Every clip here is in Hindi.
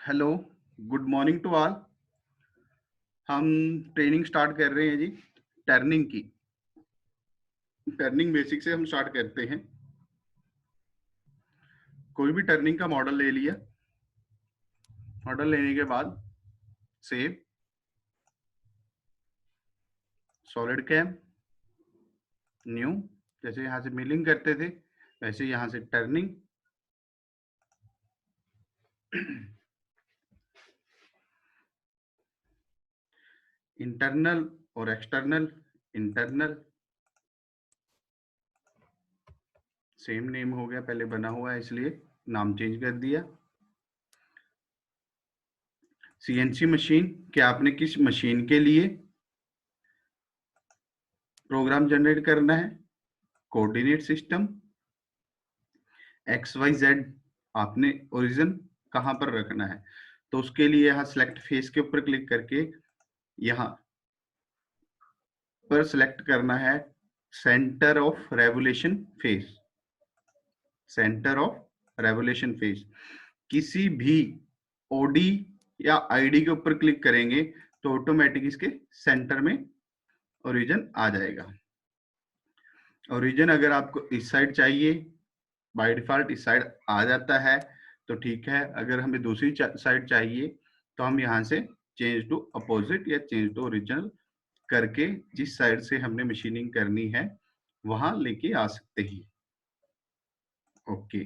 Hello, good morning to all. हम ट्रेनिंग स्टार्ट कर रहे हैं जी, टर्निंग की। टर्निंग बेसिक से हम स्टार्ट करते हैं। कोई भी टर्निंग का मॉडल ले लिया। मॉडल लेने के बाद सेव, सॉलिड कैम, न्यू। जैसे यहाँ से मिलिंग करते थे वैसे यहाँ से टर्निंग। इंटरनल और एक्सटर्नल। इंटरनल सेम नेम हो गया, पहले बना हुआ है इसलिए नाम चेंज कर दिया। सीएनसी मशीन, क्या आपने किस मशीन के लिए प्रोग्राम जनरेट करना है। Coordinate system, X Y Z, आपने ओरिजिन कहां पर रखना है। तो उसके लिए यहाँ सिलेक्ट फेस के ऊपर क्लिक करके यहाँ पर सिलेक्ट करना है centre of revolution face. Centre of revolution face किसी भी ओडी या आईडी के ऊपर क्लिक करेंगे तो ऑटोमेटिक इसके सेंटर में ओरिजिन आ जाएगा। ओरिजिन अगर आपको इस साइड चाहिए, बाय डिफॉल्ट इस साइड आ जाता है तो ठीक है। अगर हमें दूसरी साइड चाहिए तो हम यहाँ से चेंज टू अपोजिट या चेंज टू ओरिजिनल करके जिस साइड से हमने मशीनिंग करनी है वहां लेके आ सकते हैं। Okay,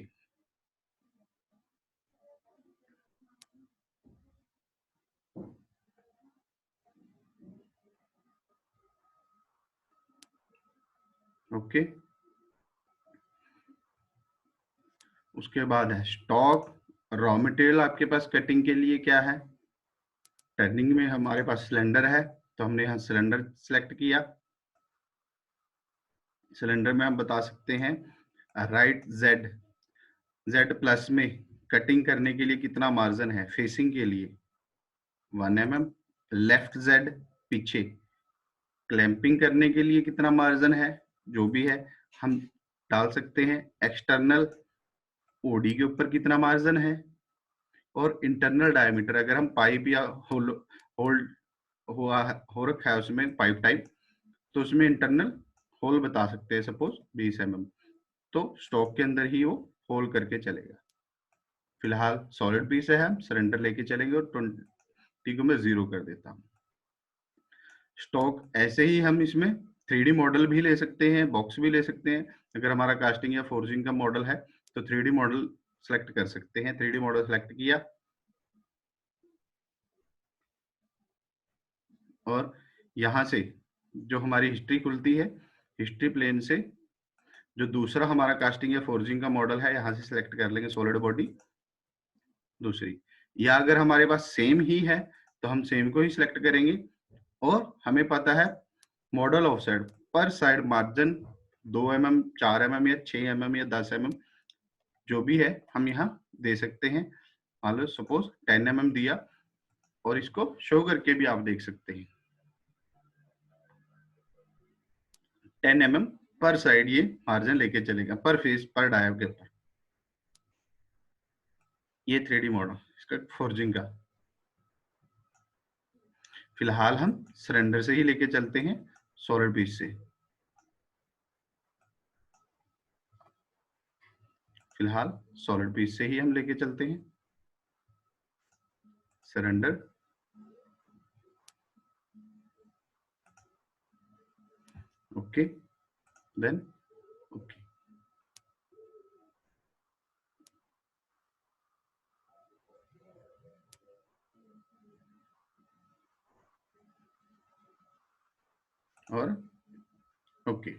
okay. उसके बाद है स्टॉक। रॉ मटेरियल आपके पास कटिंग के लिए क्या है। टर्निंग में हमारे पास सिलेंडर है तो हमने यहाँ सिलेंडर सेलेक्ट किया। सिलेंडर में हम बता सकते हैं राइट जेड, जेड प्लस में कटिंग करने के लिए कितना मार्जिन है। फेसिंग के लिए 1 mm, लेफ्ट जेड पीछे क्लैंपिंग करने के लिए कितना मार्जिन है, जो भी है हम डाल सकते हैं। एक्सटर्नल ओडी के ऊपर कितना मार्जिन है, और इंटरनल डायमीटर अगर हम पाइप या होल्ड हुआ हो रखा है उसमें पाइप टाइप तो उसमें इंटरनल होल बता सकते हैं, सपोज 20 mm। तो स्टॉक के अंदर ही वो होल करके चलेगा। फिलहाल सॉलिड पीस है, हम सरेंडर लेके चलेंगे और 20 को मैं 0 कर देता हूँ। स्टॉक ऐसे ही हम इसमें 3D मॉडल भी ले सकते हैं, बॉक्स भी ले सकते हैं। अगर हमारा कास्टिंग या फोर्जिंग का मॉडल है तो 3D मॉडल सेलेक्ट कर सकते हैं। 3D मॉडल सेलेक्ट किया और यहाँ से जो हमारी हिस्ट्री खुलती है, हिस्ट्री प्लेन से जो दूसरा हमारा कास्टिंग या फोर्जिंग का मॉडल है यहाँ से सिलेक्ट कर लेंगे सॉलिड बॉडी दूसरी। या अगर हमारे पास सेम ही है तो हम सेम को ही सिलेक्ट करेंगे और हमें पता है मॉडल ऑफ साइड पर साइड मार्जिन 2 mm, 4 mm या 6 mm या 10 mm जो भी है हम यहाँ दे सकते हैं। मान लो सपोज 10 mm दिया और इसको शो करके भी आप देख सकते हैं 10 mm पर साइड ये मार्जिन लेके चलेगा पर फेस पर डाया के ऊपर। ये 3D मॉडल इसका फोर्जिंग का। फिलहाल हम सरेंडर से ही लेके चलते हैं सॉलिड पीस से। फिलहाल सॉलिड पीस से ही हम लेके चलते हैं सरेंडर। Okay, then okay. और ओके,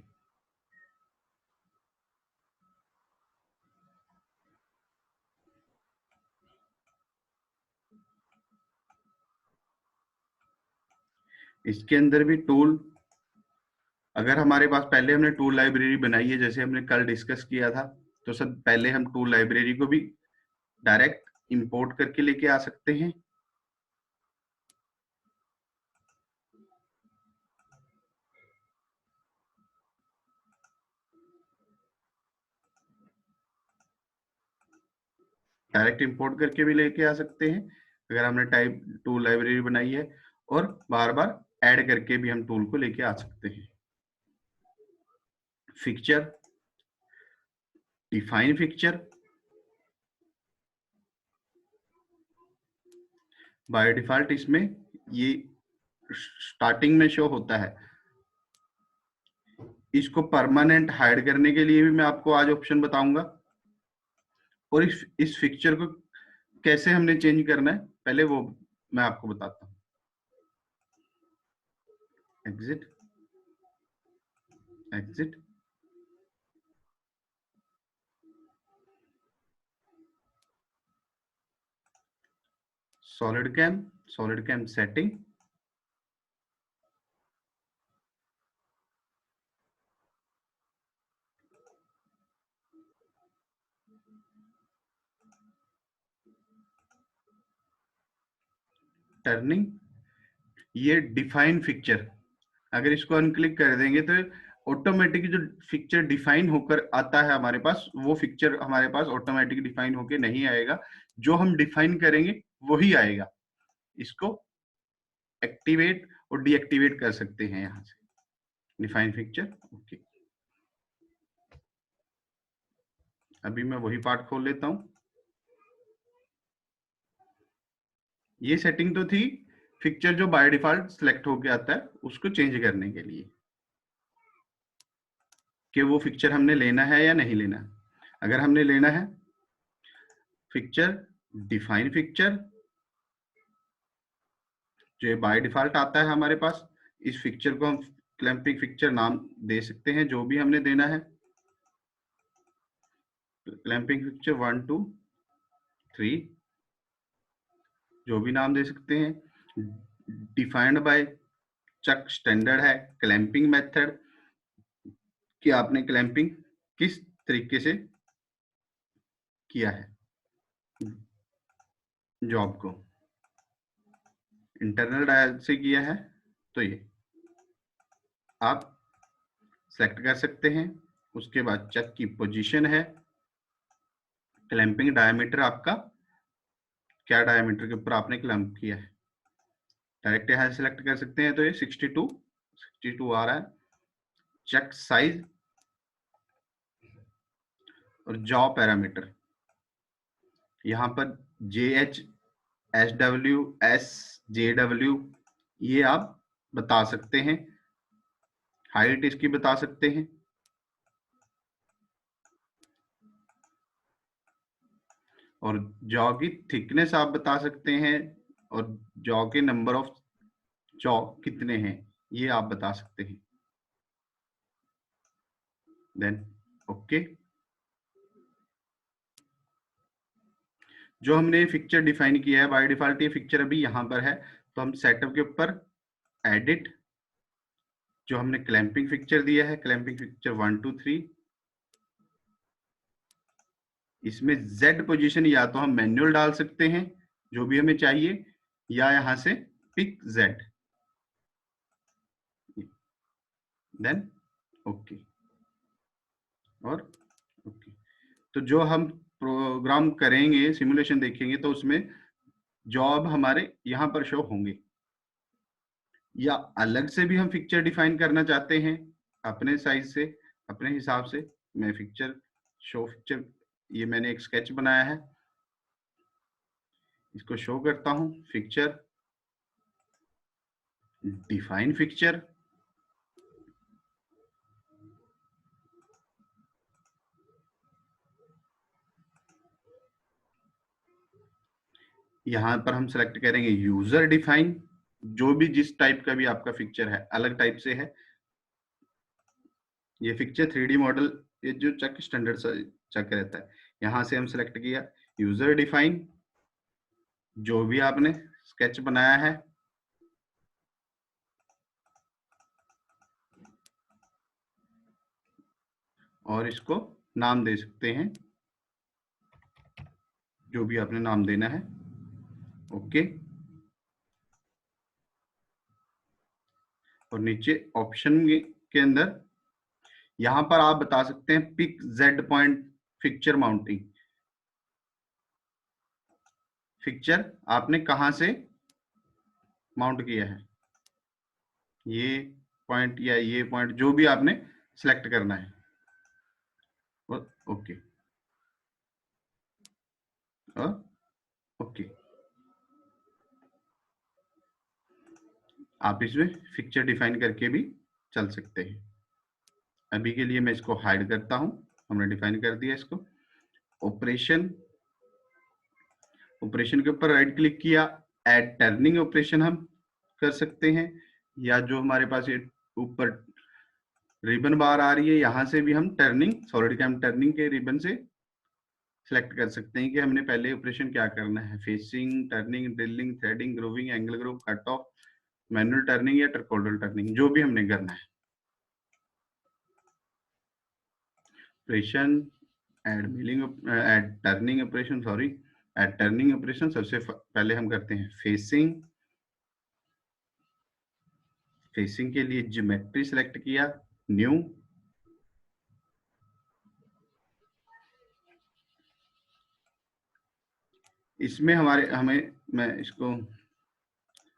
इसके अंदर भी टूल अगर हमारे पास पहले हमने टूल लाइब्रेरी बनाई है जैसे हमने कल डिस्कस किया था तो सब पहले हम टूल लाइब्रेरी को भी डायरेक्ट इंपोर्ट करके लेके आ सकते हैं। डायरेक्ट इंपोर्ट करके भी लेके आ सकते हैं अगर हमने टाइप टूल लाइब्रेरी बनाई है, और बार बार ऐड करके भी हम टूल को लेके आ सकते हैं। Fixture, define fixture, by default इसमें ये स्टार्टिंग में शो होता है। इसको परमानेंट हाइड करने के लिए भी मैं आपको आज ऑप्शन बताऊंगा, और इस फिक्चर को कैसे हमने चेंज करना है पहले वो मैं आपको बताता हूँ। Exit, exit, solid cam, solid cam setting, turning, ये डिफाइन फिक्चर, अगर इसको अनक्लिक कर देंगे तो ऑटोमेटिक जो फिक्चर डिफाइन होकर आता है हमारे पास, वो फिक्चर हमारे पास ऑटोमेटिक डिफाइन होकर नहीं आएगा, जो हम डिफाइन करेंगे वही आएगा। इसको एक्टिवेट और डीएक्टिवेट कर सकते हैं यहां से, डिफाइन फिक्चर। ओके, अभी मैं वही पार्ट खोल लेता हूं। ये सेटिंग तो थी फिक्चर जो बाय डिफॉल्ट सिलेक्ट होके आता है, उसको चेंज करने के लिए कि वो फिक्चर हमने लेना है या नहीं लेना। अगर हमने लेना है, फिक्चर, डिफाइन फिक्चर, जो बाय डिफॉल्ट आता है हमारे पास, इस फिक्चर को हम क्लैंपिंग फिक्चर नाम दे सकते हैं, जो भी हमने देना है। क्लैंपिंग फिक्चर 1 2 3 जो भी नाम दे सकते हैं। डिफाइंड बाय चक स्टैंडर्ड है क्लैंपिंग मेथड, कि आपने क्लैंपिंग किस तरीके से किया है जॉब को, इंटरनल डायल से किया है, तो ये आप सेलेक्ट कर सकते हैं। उसके बाद चक की पोजीशन है, क्लैंपिंग डायमीटर आपका क्या डायमीटर के ऊपर आपने क्लैंप किया है, डायरेक्ट यहां सेलेक्ट कर सकते हैं, तो ये 62 आ रहा है। चक साइज और जॉ पैरामीटर, यहाँ पर JH, SW, SJW ये आप बता सकते हैं, हाइट इसकी बता सकते हैं, और जॉ की थिकनेस आप बता सकते हैं, और जॉ के नंबर ऑफ जॉ कितने हैं ये आप बता सकते हैं। देन ओके, जो हमने फिक्चर डिफाइन किया है बाय डिफॉल्ट, ये फिक्चर अभी यहाँ पर है, तो हम सेटअप के ऊपर एडिट, जो हमने क्लैंपिंग फिक्चर दिया है, क्लैंपिंग फिक्चर 1 2 3, इसमें Z पोजीशन या तो हम मैन्युअल डाल सकते हैं जो भी हमें चाहिए, या यहां से पिक Z, देन ओके, और ओके। तो जो हम प्रोग्राम करेंगे, सिमुलेशन देखेंगे, तो उसमें जॉब हमारे यहाँ पर शो होंगे, या अलग से भी हम फिक्चर डिफाइन करना चाहते हैं अपने साइज से, अपने हिसाब से। मैं फिक्चर शो फिक्चर, ये मैंने एक स्केच बनाया है, इसको शो करता हूं। फिक्चर, डिफाइन फिक्चर, यहाँ पर हम सेलेक्ट करेंगे यूजर डिफाइन, जो भी जिस टाइप का भी आपका फिक्चर है अलग टाइप से है। ये फिक्चर 3D मॉडल, ये जो चक स्टैंडर्ड चक रहता है, यहाँ से हम सेलेक्ट किया यूजर डिफाइन, जो भी आपने स्केच बनाया है, और इसको नाम दे सकते हैं जो भी आपने नाम देना है। ओके, और नीचे ऑप्शन के अंदर यहां पर आप बता सकते हैं pick Z point fixture mounting, fixture आपने कहां से माउंट किया है, ये पॉइंट या ये पॉइंट, जो भी आपने सिलेक्ट करना है। ओके ओके, आप इसमें फिक्चर डिफाइन करके भी चल सकते हैं। अभी के लिए मैं इसको हाइड करता हूं, हमने डिफाइन कर दिया इसको। ऑपरेशन, ऑपरेशन के ऊपर राइट क्लिक किया, ऐड टर्निंग ऑपरेशन हम कर सकते हैं, या जो हमारे पास ये ऊपर रिबन बार आ रही है, यहां से भी हम टर्निंग, सॉलिड कैम टर्निंग के रिबन से सिलेक्ट कर सकते हैं कि हमने पहले ऑपरेशन क्या करना है। Facing, turning, drilling, threading, grooving, angle groove, cut off, manual turning या ट्राइकोडल टर्निंग, जो भी हमने करना है। Operation, add milling, add turning operation, sorry, add turning operation सबसे पहले हम करते हैं फेसिंग। फेसिंग के लिए ज्योमेट्री सिलेक्ट किया, न्यू, इसमें मैं इसको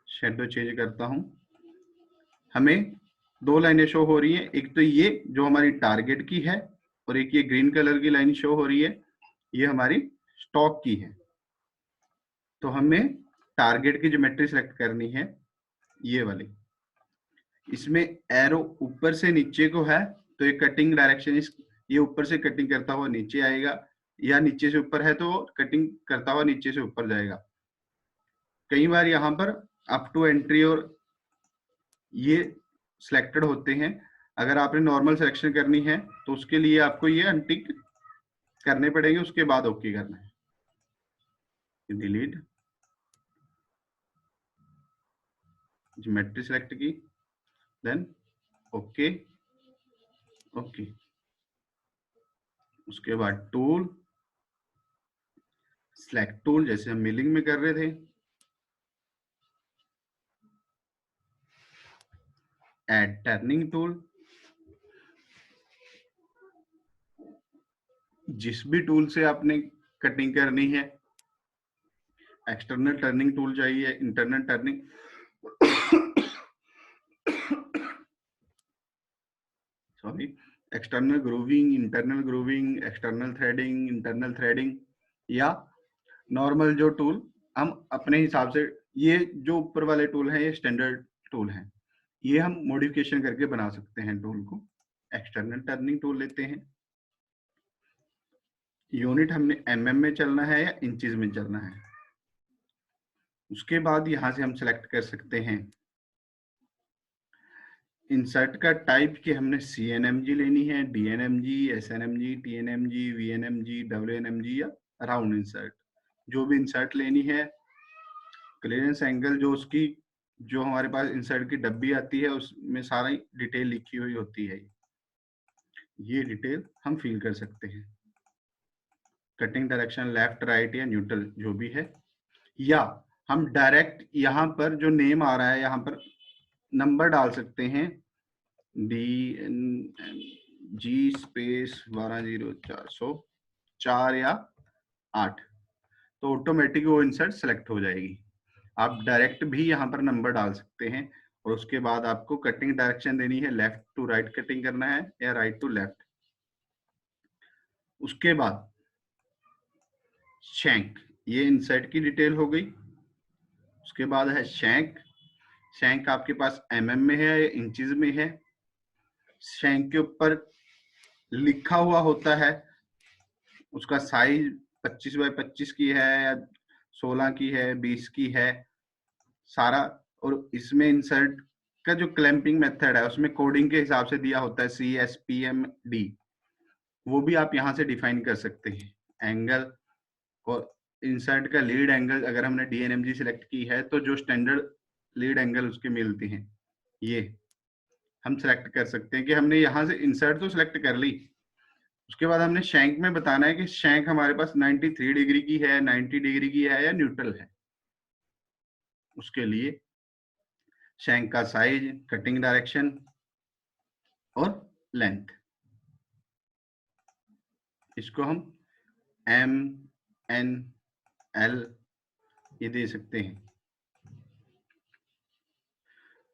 शेडो चेंज करता हूं। हमें दो लाइनें शो हो रही हैं, एक तो ये जो हमारी टारगेट की है, और एक ये ग्रीन कलर की लाइन शो हो रही है, ये हमारी स्टॉक की है। तो हमें टारगेट की ज्योमेट्री सिलेक्ट करनी है, ये वाली। इसमें एरो ऊपर से नीचे को है, तो ये कटिंग डायरेक्शन, ये ऊपर से कटिंग करता हुआ नीचे आएगा, या नीचे से ऊपर है तो कटिंग करता हुआ नीचे से ऊपर जाएगा। कई बार यहाँ पर अप टू एंट्री और ये सिलेक्टेड होते हैं। अगर आपने नॉर्मल सिलेक्शन करनी है तो उसके लिए आपको ये अनटिक करने पड़ेंगे, उसके बाद ओके करना है। डिलीट, ज्योमेट्री सिलेक्ट की, देन ओके ओके। उसके बाद टूल, सिलेक्ट टूल, जैसे हम मिलिंग में कर रहे थे, ऐड टर्निंग टूल, जिस भी टूल से आपने कटिंग करनी है, एक्सटर्नल टर्निंग टूल चाहिए, internal turning sorry, external grooving, internal grooving, external threading, internal threading, या नॉर्मल जो टूल हम अपने हिसाब से, ये जो ऊपर वाले टूल हैं ये स्टैंडर्ड टूल हैं, ये हम मॉडिफिकेशन करके बना सकते हैं टूल को। एक्सटर्नल टर्निंग टूल लेते हैं, यूनिट हमने mm में चलना है या इंचेस में चलना है। उसके बाद यहां से हम सिलेक्ट कर सकते हैं इंसर्ट का टाइप, कि हमने CNMG लेनी है, DNMG, SNMG, TNMG, VNMG, WNMG, या राउंड इंसर्ट, जो भी इंसर्ट लेनी है। क्लियरेंस एंगल, जो उसकी, जो हमारे पास इंसर्ट की डब्बी आती है उसमें सारा डिटेल लिखी हुई होती है, ये डिटेल हम फिल कर सकते हैं। कटिंग डायरेक्शन लेफ्ट, राइट या न्यूट्रल, जो भी है, या हम डायरेक्ट यहाँ पर जो नेम आ रहा है यहाँ पर नंबर डाल सकते हैं, DNG स्पेस 120404 या 8, तो ऑटोमेटिक वो इंसर्ट सेलेक्ट हो जाएगी। आप डायरेक्ट भी यहाँ पर नंबर डाल सकते हैं, और उसके बाद आपको कटिंग डायरेक्शन देनी है, लेफ्ट टू राइट कटिंग करना है या राइट टू लेफ्ट। उसके बाद शैंक, ये इंसर्ट की डिटेल हो गई। उसके बाद है शैंक, शैंक आपके पास mm में है या इंचेस में है। शैंक के ऊपर लिखा हुआ होता है, उसका साइज 25 बाय 25 की है या 16 की है, 20 की है, सारा। और इसमें इंसर्ट का जो क्लैंपिंग मेथड है उसमें कोडिंग के हिसाब से दिया होता है, CSPMD, वो भी आप यहाँ से डिफाइन कर सकते हैं। एंगल, और इंसर्ट का लीड एंगल, अगर हमने DNMG सिलेक्ट की है तो जो स्टैंडर्ड लीड एंगल उसके मिलते हैं, ये हम सिलेक्ट कर सकते हैं कि हमने यहाँ से इंसर्ट तो सिलेक्ट कर ली। उसके बाद हमने शैंक में बताना है कि शैंक हमारे पास 93 डिग्री की है, 90 डिग्री की है या न्यूट्रल है। उसके लिए शैंक का साइज, कटिंग डायरेक्शन और लेंथ, इसको हम M, N, L, ये दे सकते हैं।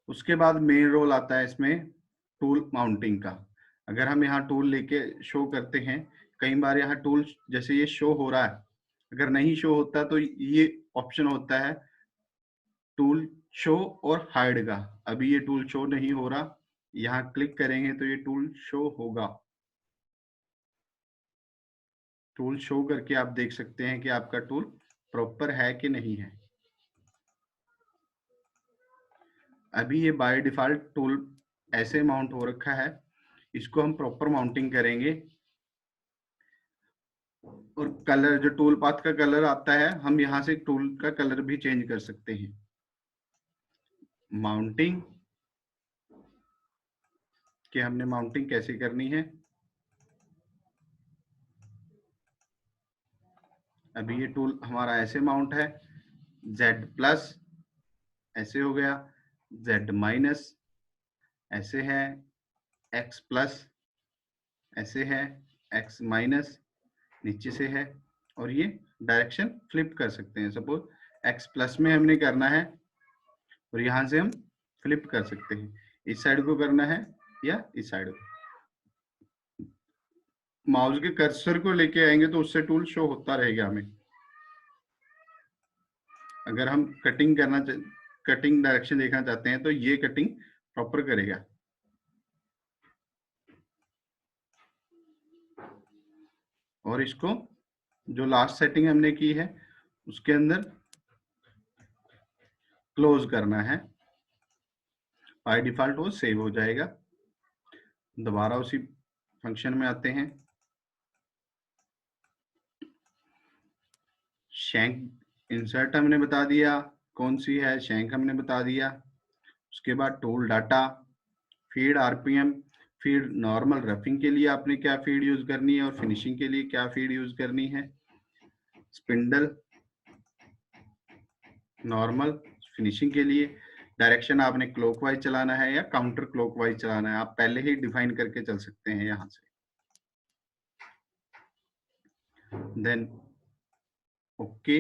उसके बाद मेन रोल आता है इसमें टूल माउंटिंग का। अगर हम यहाँ टूल लेके शो करते हैं, कई बार यहाँ टूल जैसे ये शो हो रहा है, अगर नहीं शो होता तो ये ऑप्शन होता है टूल शो और हाइड का। अभी ये टूल शो नहीं हो रहा, यहाँ क्लिक करेंगे तो ये टूल शो होगा। टूल शो करके आप देख सकते हैं कि आपका टूल प्रॉपर है कि नहीं है। अभी ये बाय डिफॉल्ट टूल ऐसे माउंट हो रखा है, इसको हम प्रॉपर माउंटिंग करेंगे। और कलर, जो टूल पाथ का कलर आता है, हम यहाँ से टूल का कलर भी चेंज कर सकते हैं। माउंटिंग कि हमने माउंटिंग कैसे करनी है। अभी ये टूल हमारा ऐसे माउंट है, Z+ ऐसे हो गया, Z- ऐसे है, X+ ऐसे है, X- नीचे से है, और ये डायरेक्शन फ्लिप कर सकते हैं। सपोज X+ में हमने करना है और यहाँ से हम फ्लिप कर सकते हैं, इस साइड को करना है या इस साइड को। माउस के कर्सर को लेके आएंगे तो उससे टूल शो होता रहेगा हमें। अगर हम कटिंग कटिंग डायरेक्शन देखना चाहते हैं तो ये कटिंग प्रॉपर करेगा। और इसको जो लास्ट सेटिंग हमने की है उसके अंदर क्लोज करना है, बाय डिफॉल्ट वो सेव हो जाएगा। दोबारा उसी फंक्शन में आते हैं। शैंक इंसर्ट हमने बता दिया कौन सी है, शैंक हमने बता दिया। उसके बाद tool data, feed RPM, feed normal roughing के लिए आपने क्या फीड यूज करनी है और फिनिशिंग के लिए क्या फीड यूज करनी है। स्पिंडल नॉर्मल, फिनिशिंग के लिए डायरेक्शन आपने क्लॉकवाइज चलाना है या काउंटर क्लॉकवाइज चलाना है, आप पहले ही डिफाइन करके चल सकते हैं यहां से। देन ओके,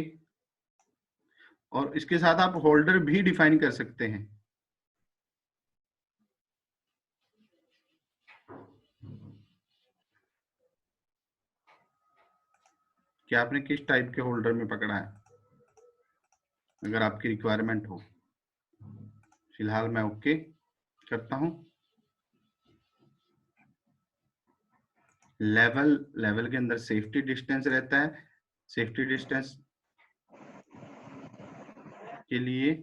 और इसके साथ आप होल्डर भी डिफाइन कर सकते हैं कि आपने किस टाइप के होल्डर में पकड़ा है, अगर आपकी रिक्वायरमेंट हो। फिलहाल मैं ओके करता हूं। लेवल के अंदर सेफ्टी डिस्टेंस रहता है। सेफ्टी डिस्टेंस के लिए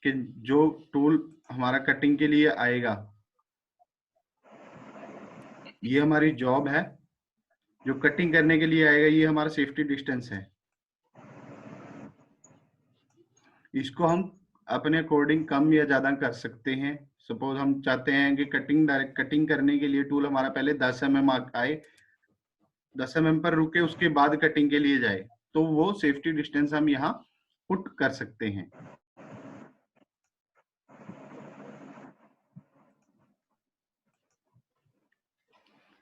कि जो टूल हमारा कटिंग के लिए आएगा, ये हमारी जॉब है, जो कटिंग करने के लिए आएगा ये हमारा सेफ्टी डिस्टेंस है। इसको हम अपने अकॉर्डिंग कम या ज्यादा कर सकते हैं। सपोज हम चाहते हैं कि कटिंग करने के लिए टूल हमारा पहले 10 mm आए, 10 mm पर रुके, उसके बाद कटिंग के लिए जाए, तो वो सेफ्टी डिस्टेंस हम यहाँ पुट कर सकते हैं।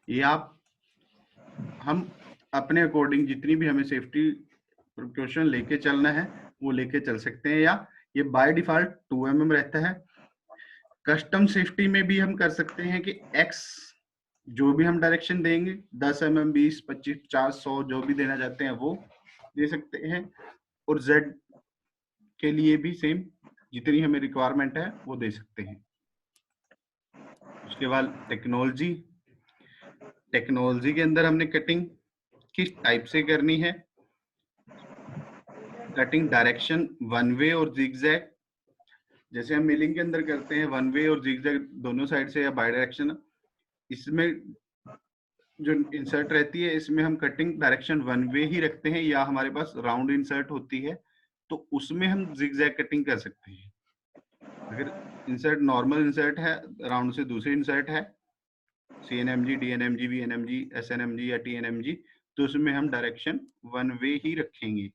ये आप हम अपने अकॉर्डिंग जितनी भी हमें सेफ्टी प्रिकॉशन लेके चलना है वो लेके चल सकते हैं, या ये बाय डिफॉल्ट 2 mm रहता है। कस्टम सेफ्टी में भी हम कर सकते हैं कि X जो भी हम डायरेक्शन देंगे 10 mm, 20, 25, 50, 100 जो भी देना चाहते हैं वो दे सकते हैं। और Z के लिए भी सेम, जितनी हमें रिक्वायरमेंट है वो दे सकते हैं। उसके बाद टेक्नोलॉजी के अंदर हमने कटिंग किस टाइप से करनी है। कटिंग डायरेक्शन वन वे और जिगजैग, जैसे हम मिलिंग के अंदर करते हैं वन वे और जिगजैग दोनों साइड से या बाई डायरेक्शन। इसमें जो इंसर्ट रहती है इसमें हम कटिंग डायरेक्शन वन वे ही रखते हैं, या हमारे पास राउंड इंसर्ट होती है तो उसमें हम जिगजैग कटिंग कर सकते हैं। अगर इंसर्ट नॉर्मल इंसर्ट है, राउंड से दूसरी इंसर्ट है, CNMG, DNMG, VNMG, SNMG या TNMG, तो उसमें हम डायरेक्शन वन वे ही रखेंगे।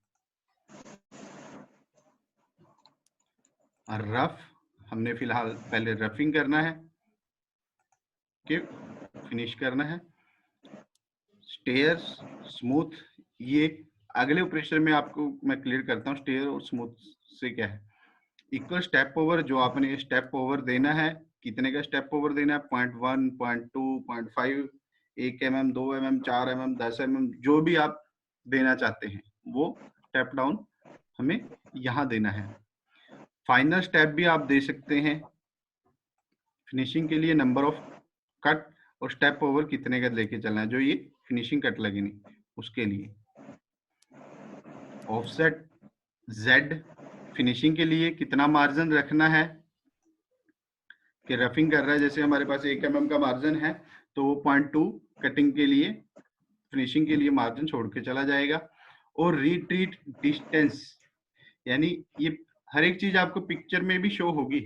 और रफ हमने फिलहाल पहले रफिंग करना है कि फिनिश करना है। स्टेयर्स स्मूथ, ये अगले ऑपरेशन में आपको मैं क्लियर करता हूँ स्टेयर और स्मूथ से क्या है। इक्वल स्टेप ओवर, जो आपने स्टेप ओवर देना है, कितने का स्टेप ओवर देना है, 0.1, 0.2, 0.5, 1 mm, 2 mm, 4 mm, 10 mm, जो भी आप देना चाहते हैं वो स्टेप डाउन हमें यहाँ देना है। फाइनल स्टेप भी आप दे सकते हैं। फिनिशिंग के लिए नंबर ऑफ कट और स्टेप ओवर कितने का लेके चलना है, जो ये फिनिशिंग कट लगेगी उसके लिए। ऑफसेट Z फिनिशिंग के लिए कितना मार्जिन रखना है, कि रफिंग कर रहा है, जैसे हमारे पास 1 mm का मार्जिन है तो वो 0.2 कटिंग के लिए, फिनिशिंग के लिए मार्जिन छोड़ के चला जाएगा। और रिट्रीट डिस्टेंस, यानी ये हर एक चीज आपको पिक्चर में भी शो होगी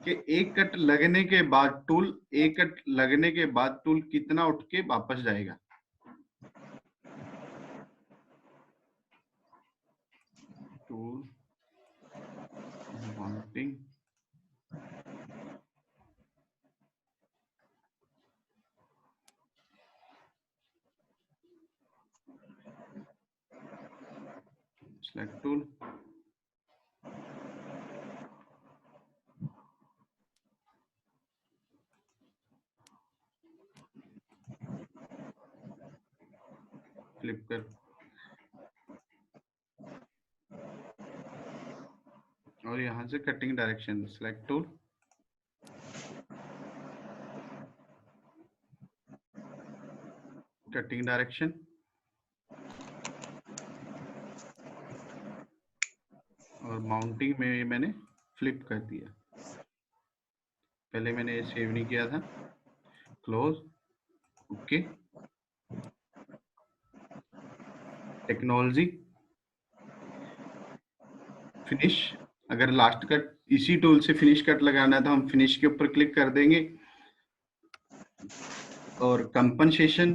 कि एक कट लगने के बाद टूल कितना उठ के वापस जाएगा। Tool mounting, select tool, flip कर, और यहां से cutting direction, select tool, cutting direction, और माउंटिंग में मैंने फ्लिप कर दिया। पहले मैंने ये सेव नहीं किया था। Close, okay. टेक्नोलॉजी, फिनिश, अगर लास्ट कट इसी टूल से फिनिश कट लगाना है तो हम फिनिश के ऊपर क्लिक कर देंगे। और कंपनसेशन,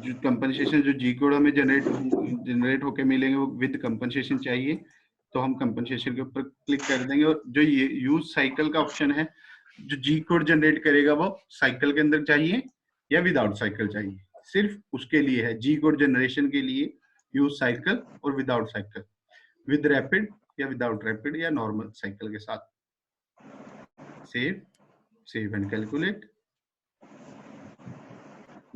जो जी कोड हमें जनरेट होके मिलेंगे वो विद कंपनसेशन चाहिए, तो हम कंपनसेशन के ऊपर क्लिक कर देंगे। और जो ये यूज साइकिल का ऑप्शन है, जो जी कोड जनरेट करेगा वो साइकिल के अंदर चाहिए या विदाउट साइकिल चाहिए, सिर्फ उसके लिए है। जी कोड जनरेशन के लिए यूज साइकिल और विदाउट साइकिल, विद रैपिड या विदाउट रैपिड या नॉर्मल साइकिल के साथ। Save and calculate.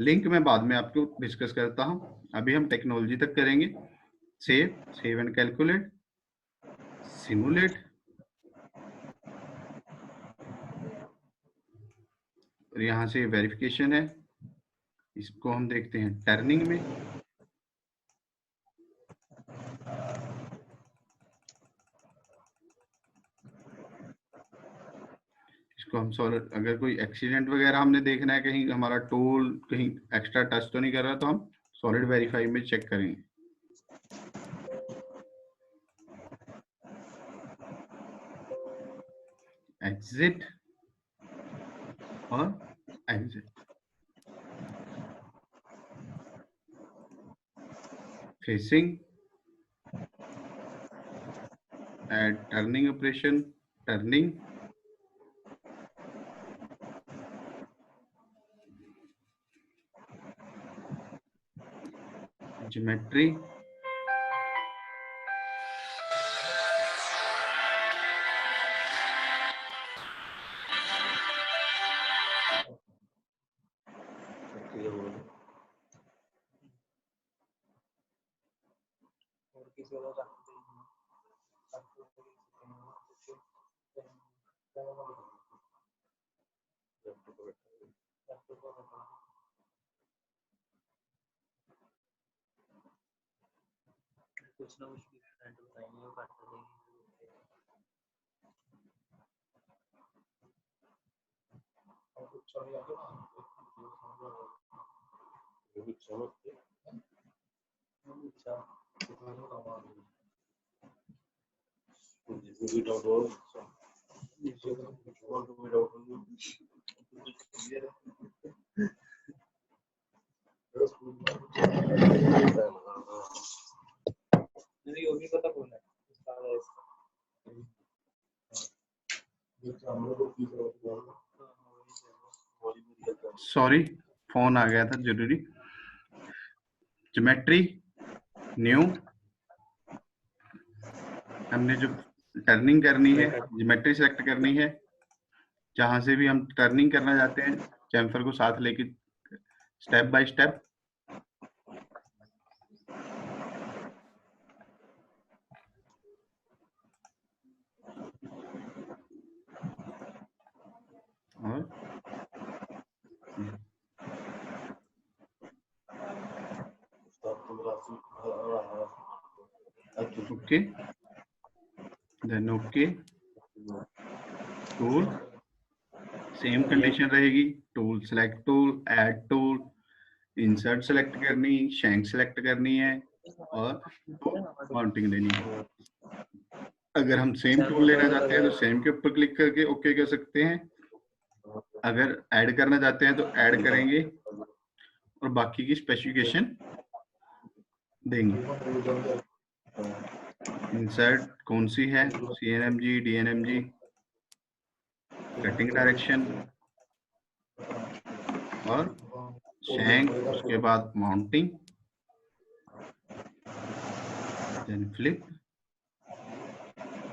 लिंक मैं बाद में आपको डिस्कस करता हूं, अभी हम टेक्नोलॉजी तक करेंगे। सेव एंड कैलकुलेट, सिमुलेट, और यहां से वेरिफिकेशन है, इसको हम देखते हैं टर्निंग में। इसको हम सॉलिड, अगर कोई एक्सीडेंट वगैरह हमने देखना है, कहीं हमारा टूल कहीं एक्स्ट्रा टच तो नहीं कर रहा, तो हम सॉलिड वेरीफाई में चेक करेंगे। एग्जिट और exit, facing, add turning operation, turning, geometry, कुछ ना कुछ डिफरेंट बताएंगे वो काट देंगे। नहीं वो भी पता कौन है सॉरी फोन आ गया था जरूरी। ज्योमेट्री न्यू, हमने जो टर्निंग करनी है ज्योमेट्री सेलेक्ट करनी है, जहां से भी हम टर्निंग करना चाहते हैं चैम्फर को साथ लेके स्टेप बाय स्टेप। और okay, then okay, tool same condition रहेगी, tool select tool, add tool, insert select करनी, शैंक सेलेक्ट करनी है और माउंटिंग देनी है। अगर हम सेम टूल लेना चाहते हैं तो सेम के ऊपर क्लिक करके ओके कर सकते हैं, अगर ऐड करना चाहते हैं तो ऐड करेंगे और बाकी की स्पेसिफिकेशन देंगे। इंसर्ट कौन सी है, CNMG, DNMG, कटिंग डायरेक्शन और शैंक, उसके बाद माउंटिंग, देन फ्लिप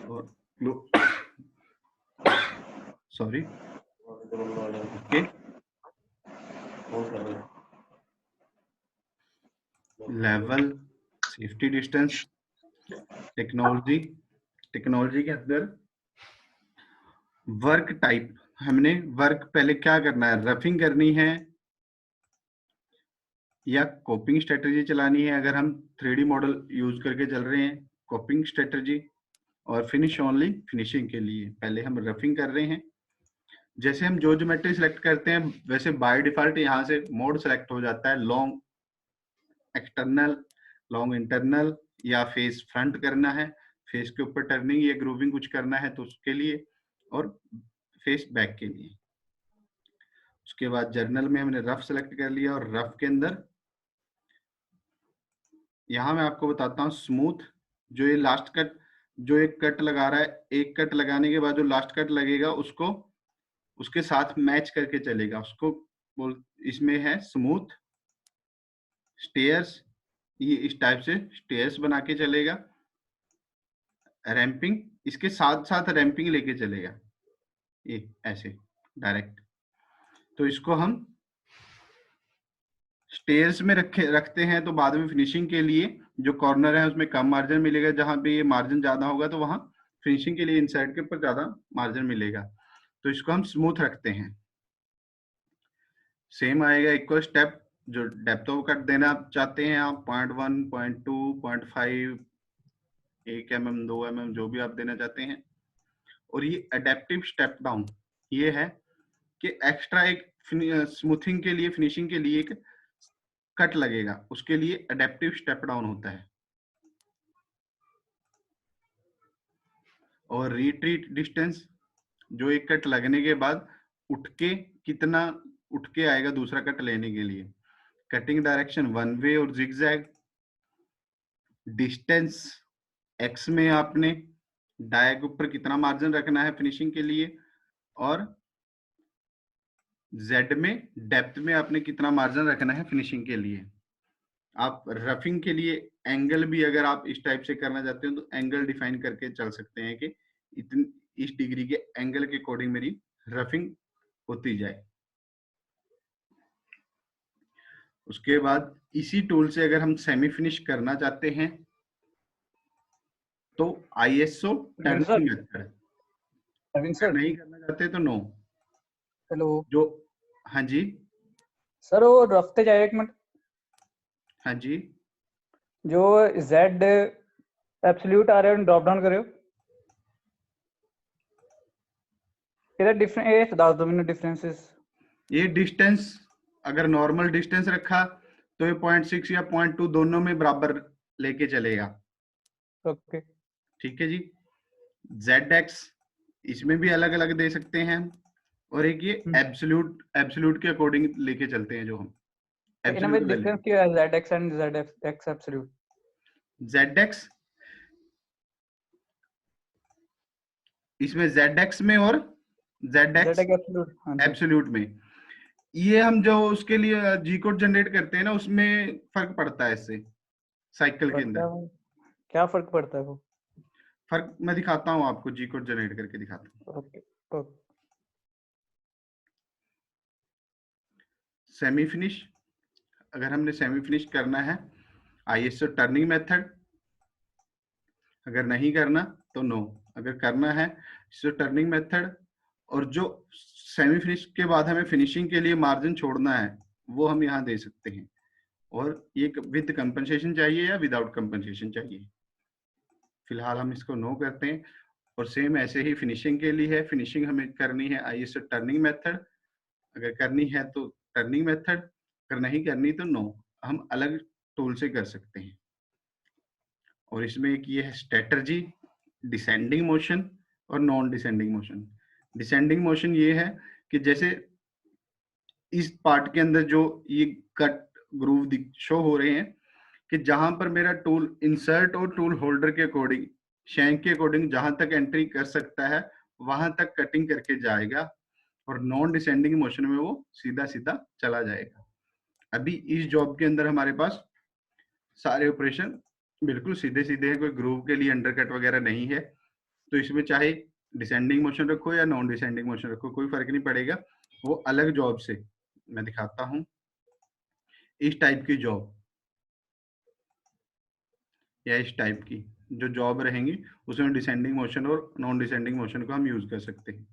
और sorry okay. Level, safety distance, technology, technology के अंदर वर्क टाइप, हमने वर्क पहले क्या करना है, रफिंग करनी है या कॉपिंग स्ट्रेटजी चलानी है। अगर हम 3D मॉडल यूज करके चल रहे हैं, कॉपिंग स्ट्रेटजी, और फिनिश ओनली फिनिशिंग के लिए पहले हम रफिंग कर रहे हैं। जैसे हम जो ज्योमेट्री सेलेक्ट करते हैं वैसे बाय डिफॉल्ट यहाँ से मोड सेलेक्ट हो जाता है, लॉन्ग एक्सटर्नल, लॉन्ग इंटरनल, या फेस फ्रंट करना है, फेस के ऊपर टर्निंग या ग्रूविंग कुछ करना है तो उसके लिए, और फेस बैक के लिए। उसके बाद जर्नल में हमने रफ सेलेक्ट कर लिया और रफ के अंदर यहाँ मैं आपको बताता हूँ स्मूथ, जो ये लास्ट कट, जो एक कट लगा रहा है, एक कट लगाने के बाद जो लास्ट कट लगेगा उसको उसके साथ मैच करके चलेगा, उसको बोल, इसमें है स्मूथ स्टेयर्स, ये इस टाइप से स्टेयर्स बना के चलेगा। रैंपिंग, इसके साथ साथ रैंपिंग लेके चलेगा, ये ऐसे डायरेक्ट। तो इसको हम स्टेयर्स में रखते हैं तो बाद में फिनिशिंग के लिए जो कॉर्नर है उसमें कम मार्जिन मिलेगा, जहां पे ये मार्जिन ज्यादा होगा तो वहां फिनिशिंग के लिए इनसाइड के ऊपर ज्यादा मार्जिन मिलेगा। तो इसको हम स्मूथ रखते हैं। सेम आएगा इक्वल स्टेप, जो डेप्थ ऑफ कट देना चाहते हैं आप 0.1, 0.2, 0.5, 1 mm, 2 mm, जो भी आप देना चाहते हैं। और ये अडेप्टिव स्टेप डाउन, ये है कि एक्स्ट्रा एक स्मूथिंग के लिए, फिनिशिंग के लिए एक कट लगेगा, उसके लिए अडेप्टिव स्टेप डाउन होता है। और रिट्रीट डिस्टेंस, जो एक कट लगने के बाद उठ के कितना उठ के आएगा दूसरा कट लेने के लिए। कटिंग डायरेक्शन वन वे और जिगजैग। डिस्टेंस एक्स में आपने डाया के ऊपर कितना मार्जिन रखना है फिनिशिंग के लिए, और जेड में डेप्थ में आपने कितना मार्जिन रखना है फिनिशिंग के लिए। आप रफिंग के लिए एंगल भी अगर आप इस टाइप से करना चाहते हो तो एंगल डिफाइन करके चल सकते हैं कि इतनी इस डिग्री के एंगल के अकॉर्डिंग मेरी रफिंग होती जाए। उसके बाद इसी टूल से अगर हम सेमी फिनिश करना चाहते हैं तो ISO टर्निंग मेथड, अगर नहीं करना चाहते तो नो। हेलो जो, हाँ जी, सर वो रफ्ते जाए एक मिनट, हाँ जी, जो Z एब्सोल्यूट आ रहे हो ड्रॉप डाउन करो, ਇਹਦਾ डिफरेंस ਇਹ ਦੱਸ ਦਿਓ ਮੈਨੂੰ डिफरेंसेस। ये डिस्टेंस अगर नॉर्मल डिस्टेंस रखा तो ये 0.6 या 0.2 दोनों में बराबर लेके चलेगा। ओके ठीक है जी। ZX इसमें भी अलग अलग दे सकते हैं, और एक ये एब्सोल्यूट के अकॉर्डिंग लेके चलते हैं जो हम इनमें डिफरेंस क्या है ZX and ZX absolute? ZX इसमें ZX में और ZX एब्सोल्यूट एब्सोल्यूट में ये हम जो उसके लिए जी कोड जनरेट करते हैं ना, उसमें फर्क पड़ता है इससे, साइकिल के पड़ता है अंदर वो, क्या फर्क पड़ता है वो? फर्क मैं दिखाता हूँ आपको, जी कोड जनरेट करके दिखाता हूँ। Okay okay. सेमी फिनिश, अगर हमने सेमी फिनिश करना है आईएसओ टर्निंग मेथड, अगर नहीं करना तो नो, अगर करना है सो टर्निंग मेथड। और जो सेमी फिनिश के बाद हमें फिनिशिंग के लिए मार्जिन छोड़ना है वो हम यहाँ दे सकते हैं। और ये विद कंपनसेशन चाहिए या विदाउट कंपनसेशन चाहिए, फिलहाल हम इसको नो करते हैं। और सेम ऐसे ही फिनिशिंग के लिए है, फिनिशिंग हमें करनी है आईएसओ टर्निंग मेथड, अगर करनी है तो टर्निंग मेथड, अगर नहीं करनी तो नो, हम अलग टूल से कर सकते हैं। और इसमें एक ये है स्ट्रेटर्जी, डिसेंडिंग मोशन और non descending motion. Descending motion ये है कि जैसे इस पार्ट के अंदर जो ये कट ग्रूव शो हो रहे हैं, कि जहां पर मेरा टूल इंसर्ट और टूल होल्डर के अकॉर्डिंग, शैंक के अकॉर्डिंग जहां तक एंट्री कर सकता है वहां तक कटिंग करके जाएगा, और नॉन डिसेंडिंग मोशन में वो सीधा सीधा चला जाएगा। अभी इस जॉब के अंदर हमारे पास सारे ऑपरेशन बिल्कुल सीधे सीधे हैं, कोई ग्रूव के लिए अंडरकट वगैरह नहीं है, तो इसमें चाहे डिसेंडिंग मोशन रखो या नॉन डिसेंडिंग मोशन रखो कोई फर्क नहीं पड़ेगा। वो अलग जॉब से मैं दिखाता हूँ, इस टाइप की जॉब या इस टाइप की जो जॉब रहेंगी उसमें डिसेंडिंग मोशन और नॉन डिसेंडिंग मोशन को हम यूज कर सकते हैं।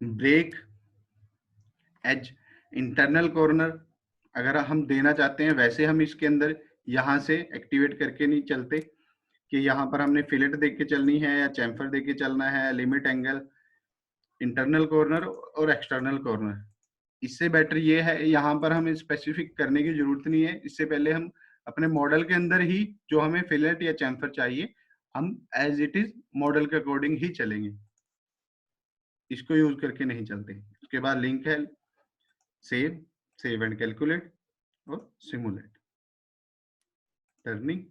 ब्रेक एज इंटरनल कॉर्नर, अगर हम देना चाहते हैं वैसे हम इसके अंदर यहाँ से एक्टिवेट करके नहीं चलते कि यहाँ पर हमने फिलेट देके चलनी है या चैम्फर देके चलना है, लिमिट एंगल, इंटरनल कॉर्नर और एक्सटर्नल कॉर्नर। इससे बेटर ये है, यहाँ पर हमें स्पेसिफिक करने की जरूरत नहीं है, इससे पहले हम अपने मॉडल के अंदर ही जो हमें फिलेट या चैम्फर चाहिए हम एज इट इज मॉडल के अकॉर्डिंग ही चलेंगे, इसको यूज करके नहीं चलते। उसके बाद लिंक है सेव, सेव एंड कैलकुलेट और सिमुलेट, टर्निंग।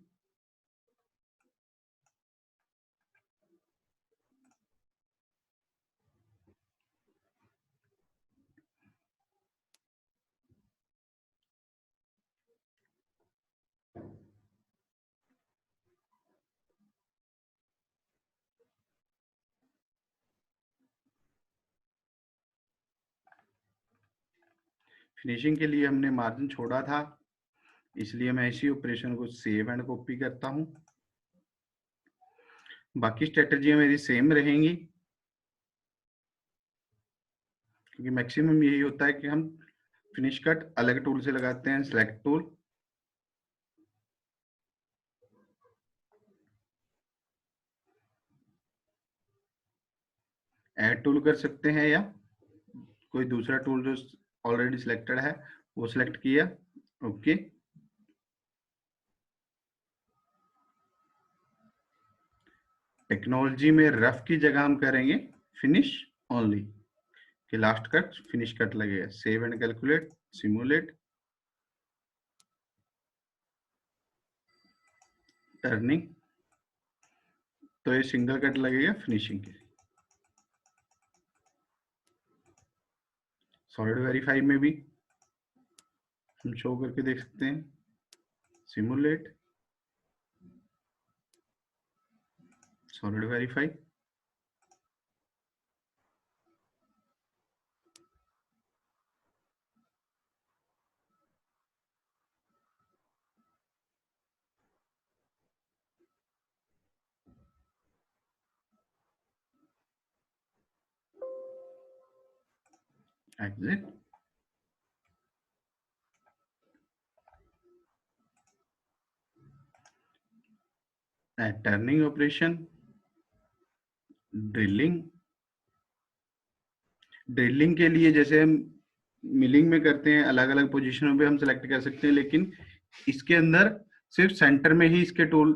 फिनिशिंग के लिए हमने मार्जिन छोड़ा था, इसलिए मैं इसी ऑपरेशन को सेव एंड कॉपी करता हूं। बाकी स्ट्रेटजी मेरी सेम रहेंगी, क्योंकि मैक्सिमम यही होता है कि हम फिनिश कट अलग टूल से लगाते हैं, सिलेक्ट टूल, ऐड टूल कर सकते हैं या कोई दूसरा टूल जो ऑलरेडी सिलेक्टेड है वो सिलेक्ट किया। ओके, टेक्नोलॉजी में रफ की जगह हम करेंगे फिनिश ओनली, कि लास्ट कट फिनिश कट लगेगा। Save and calculate, simulate, turning, तो ये सिंगल कट लगेगा फिनिशिंग के। सॉलिड वेरीफाई में भी हम शो करके देख सकते हैं, simulate, solid verify, exit, turning operation, drilling. Drilling के लिए जैसे हम मिलिंग में करते हैं अलग अलग पोजीशनों पे हम सेलेक्ट कर सकते हैं, लेकिन इसके अंदर सिर्फ सेंटर में ही इसके टूल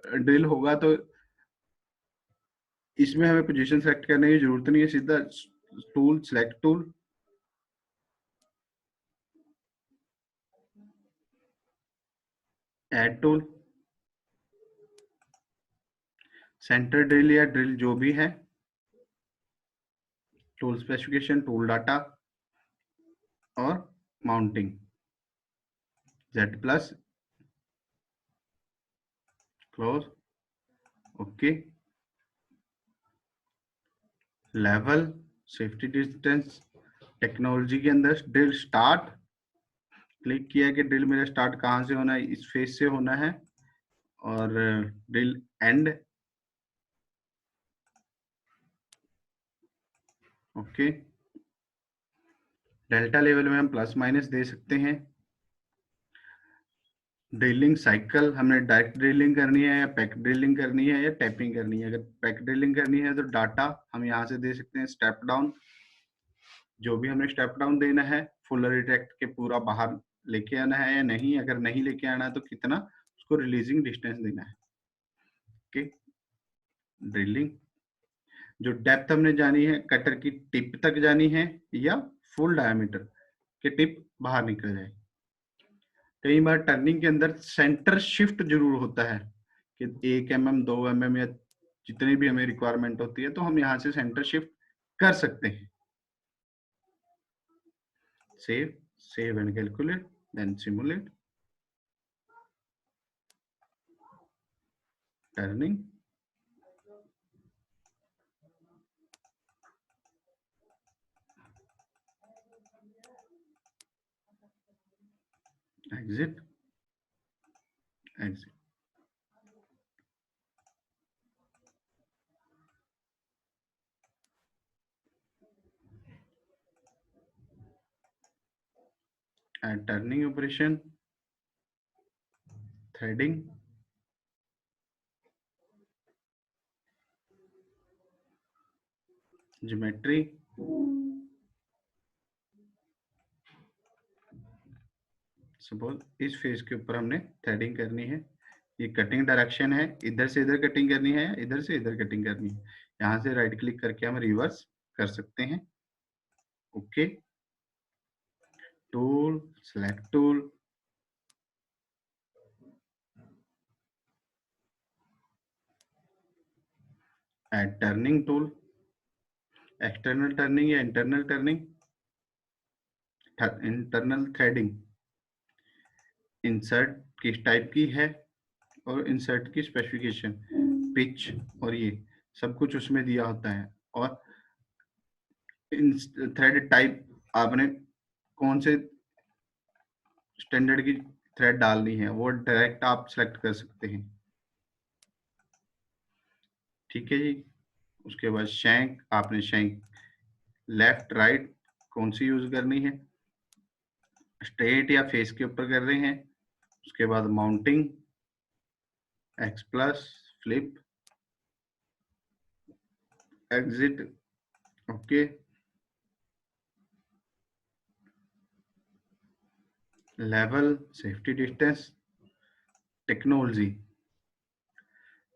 ड्रिल होगा, तो इसमें हमें पोजीशन सेलेक्ट करने की जरूरत नहीं है, सीधा tool select tool, add tool, centre drill या ड्रिल जो भी है, टूल स्पेसिफिकेशन, टूल डाटा और mounting, Z plus, close, okay. Level, safety distance, technology के अंदर ड्रिल स्टार्ट, क्लिक किया कि ड्रिल मेरा स्टार्ट कहाँ से होना है, इस फेज से होना है, और drill and, okay. Delta level में हम प्लस माइनस दे सकते हैं। ड्रिलिंग साइकिल, हमने डायरेक्ट ड्रिलिंग करनी है या पैक ड्रिलिंग करनी है या टैपिंग करनी है। अगर पैक ड्रिलिंग करनी है तो डाटा हम यहाँ से दे सकते हैं। स्टेप डाउन, जो भी हमें स्टेप डाउन देना है फुल रिट्रैक्ट के पूरा बाहर लेके आना है या नहीं, अगर नहीं लेके आना है तो कितना उसको रिलीजिंग डिस्टेंस देना है, ओके। ड्रिलिंग, जो डेप्थ हमने जानी है कटर की टिप तक जानी है या फुल डायमीटर के टिप बाहर निकल जाए। कई बार टर्निंग के अंदर सेंटर शिफ्ट जरूर होता है कि 1 mm 2 mm या जितनी भी हमें रिक्वायरमेंट होती है तो हम यहाँ से सेंटर शिफ्ट कर सकते हैं। Save and calculate, then simulate. Turning, exit, exit, and turning operation, threading, geometry, suppose इस फेस के ऊपर हमने थ्रेडिंग करनी है, ये कटिंग डायरेक्शन है, इधर से इधर कटिंग करनी है, इधर से इधर कटिंग करनी है। यहाँ से राइट क्लिक करके हम रिवर्स कर सकते हैं, okay. Tool, select tool, add turning tool, external turning या internal turning, internal threading, insert किस टाइप की है और इंसर्ट की स्पेसिफिकेशन, पिच, और ये सब कुछ उसमें दिया होता है। और थ्रेड टाइप आपने कौन से स्टैंडर्ड की थ्रेड डालनी है वो डायरेक्ट आप सेलेक्ट कर सकते हैं, ठीक है जी। उसके बाद शैंक, आपने शैंक लेफ्ट राइट कौन सी यूज करनी है, स्ट्रेट या फेस के ऊपर कर रहे हैं। उसके बाद mounting, x plus, flip, exit, okay. Level, safety distance, technology,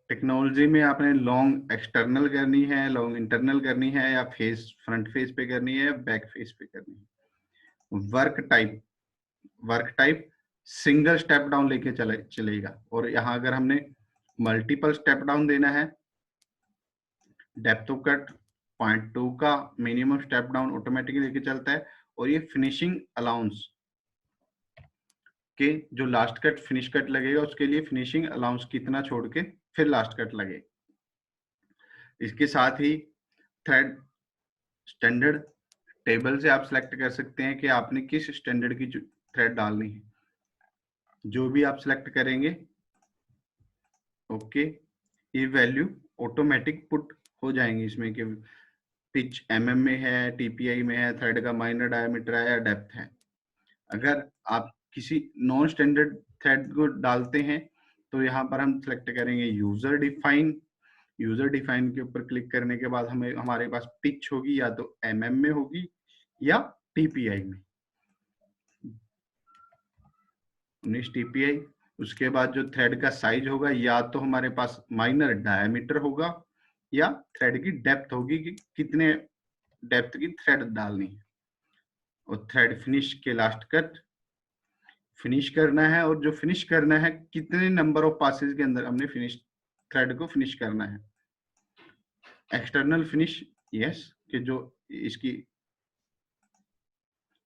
technology में आपने लॉन्ग एक्सटर्नल करनी है, लॉन्ग इंटरनल करनी है, या फेस फ्रंट फेस पे करनी है या बैक फेस पे करनी है। Work type, work type single step down लेके चलेगा। और यहाँ अगर हमने मल्टीपल स्टेप डाउन देना है, डेप्थ ऑफ कट 0.2 का मिनिमम स्टेप डाउन ऑटोमेटिकली लेके चलता है। और ये फिनिशिंग अलाउंस के जो लास्ट कट फिनिश कट लगेगा उसके लिए फिनिशिंग अलाउंस कितना छोड़ के फिर लास्ट कट लगे। इसके साथ ही थ्रेड स्टैंडर्ड टेबल से आप सिलेक्ट कर सकते हैं कि आपने किस स्टैंडर्ड की थ्रेड डालनी है, जो भी आप सिलेक्ट करेंगे, ओके। ये वैल्यू ऑटोमेटिक पुट हो जाएंगी इसमें कि पिच mm में है, टीपीआई में है, थ्रेड का माइनर डायमीटर है या डेप्थ है। अगर आप किसी नॉन स्टैंडर्ड थ्रेड को डालते हैं तो यहाँ पर हम सिलेक्ट करेंगे यूजर डिफाइन। यूजर डिफाइन के ऊपर क्लिक करने के बाद हमें हमारे पास पिच होगी या तो mm में होगी या टीपीआई में, 19 टीपीआई। उसके बाद जो थ्रेड का साइज होगा या तो हमारे पास माइनर डायमीटर होगा या थ्रेड की डेप्थ होगी कि कितने डेप्थ की थ्रेड डालनी है। और थ्रेड फिनिश के लास्ट कट फिनिश करना है, और जो फिनिश करना है कितने नंबर ऑफ पासेस के अंदर हमने फिनिश थ्रेड को फिनिश करना है। एक्सटर्नल फिनिश, यस, कि जो इसकी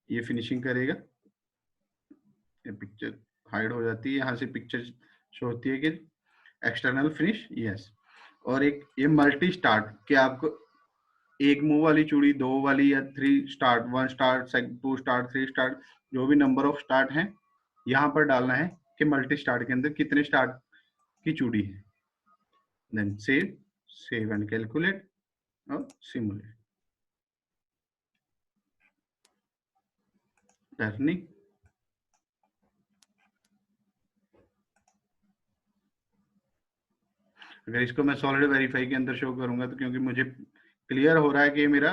ये फिनिशिंग करेगा। ये पिक्चर हाइड हो जाती है, यहाँ से पिक्चर शो होती है कि एक्सटर्नल फिनिश, यस। और एक ये मल्टी स्टार्ट, कि आपको एक मुंह वाली चूड़ी, दो वाली, या 3 स्टार्ट, 1 स्टार्ट, 2 स्टार्ट, 3 स्टार्ट, जो भी नंबर ऑफ स्टार्ट हैं यहाँ पर डालना है कि मल्टी स्टार्ट के अंदर कितने स्टार्ट की चूड़ी है। देन सेव एंड कैलकुलेट और सिमुलेट। टर्निंग, अगर इसको मैं सॉलिड वेरीफाई के अंदर शो करूंगा तो क्योंकि मुझे क्लियर हो रहा है कि मेरा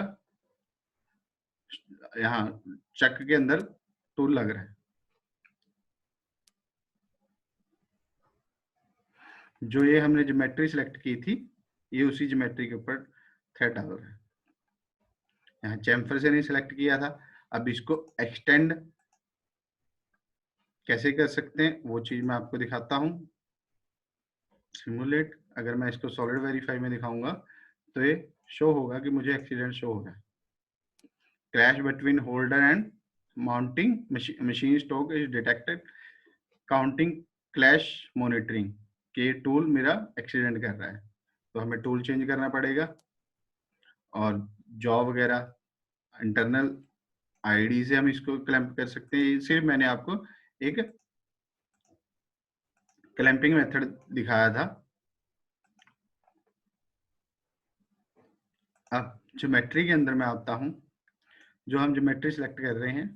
यहाँ चक के अंदर टूल लग रहा है। जो ये हमने ज्योमेट्री सिलेक्ट की थी, ये उसी ज्योमेट्री के ऊपर थ्रेड डाल रहा है। यहाँ चैम्फर से नहीं सिलेक्ट किया था। अब इसको एक्सटेंड कैसे कर सकते हैं वो चीज मैं आपको दिखाता हूँ। सिमुलेट, अगर मैं इसको सॉलिड वेरीफाई में दिखाऊंगा तो ये शो होगा कि मुझे एक्सीडेंट शो हो रहा है। Crash between holder and mounting machine stock is detected, counting clash monitoring, के टूल मेरा एक्सीडेंट कर रहा है, तो हमें टूल चेंज करना पड़ेगा। और जॉब वगैरह इंटरनल आईडी से हम इसको क्लैंप कर सकते हैं। सिर्फ मैंने आपको एक क्लैंपिंग मेथड दिखाया था। अब ज्योमेट्री के अंदर मैं आता हूं। जो हम ज्योमेट्री सेलेक्ट कर रहे हैं,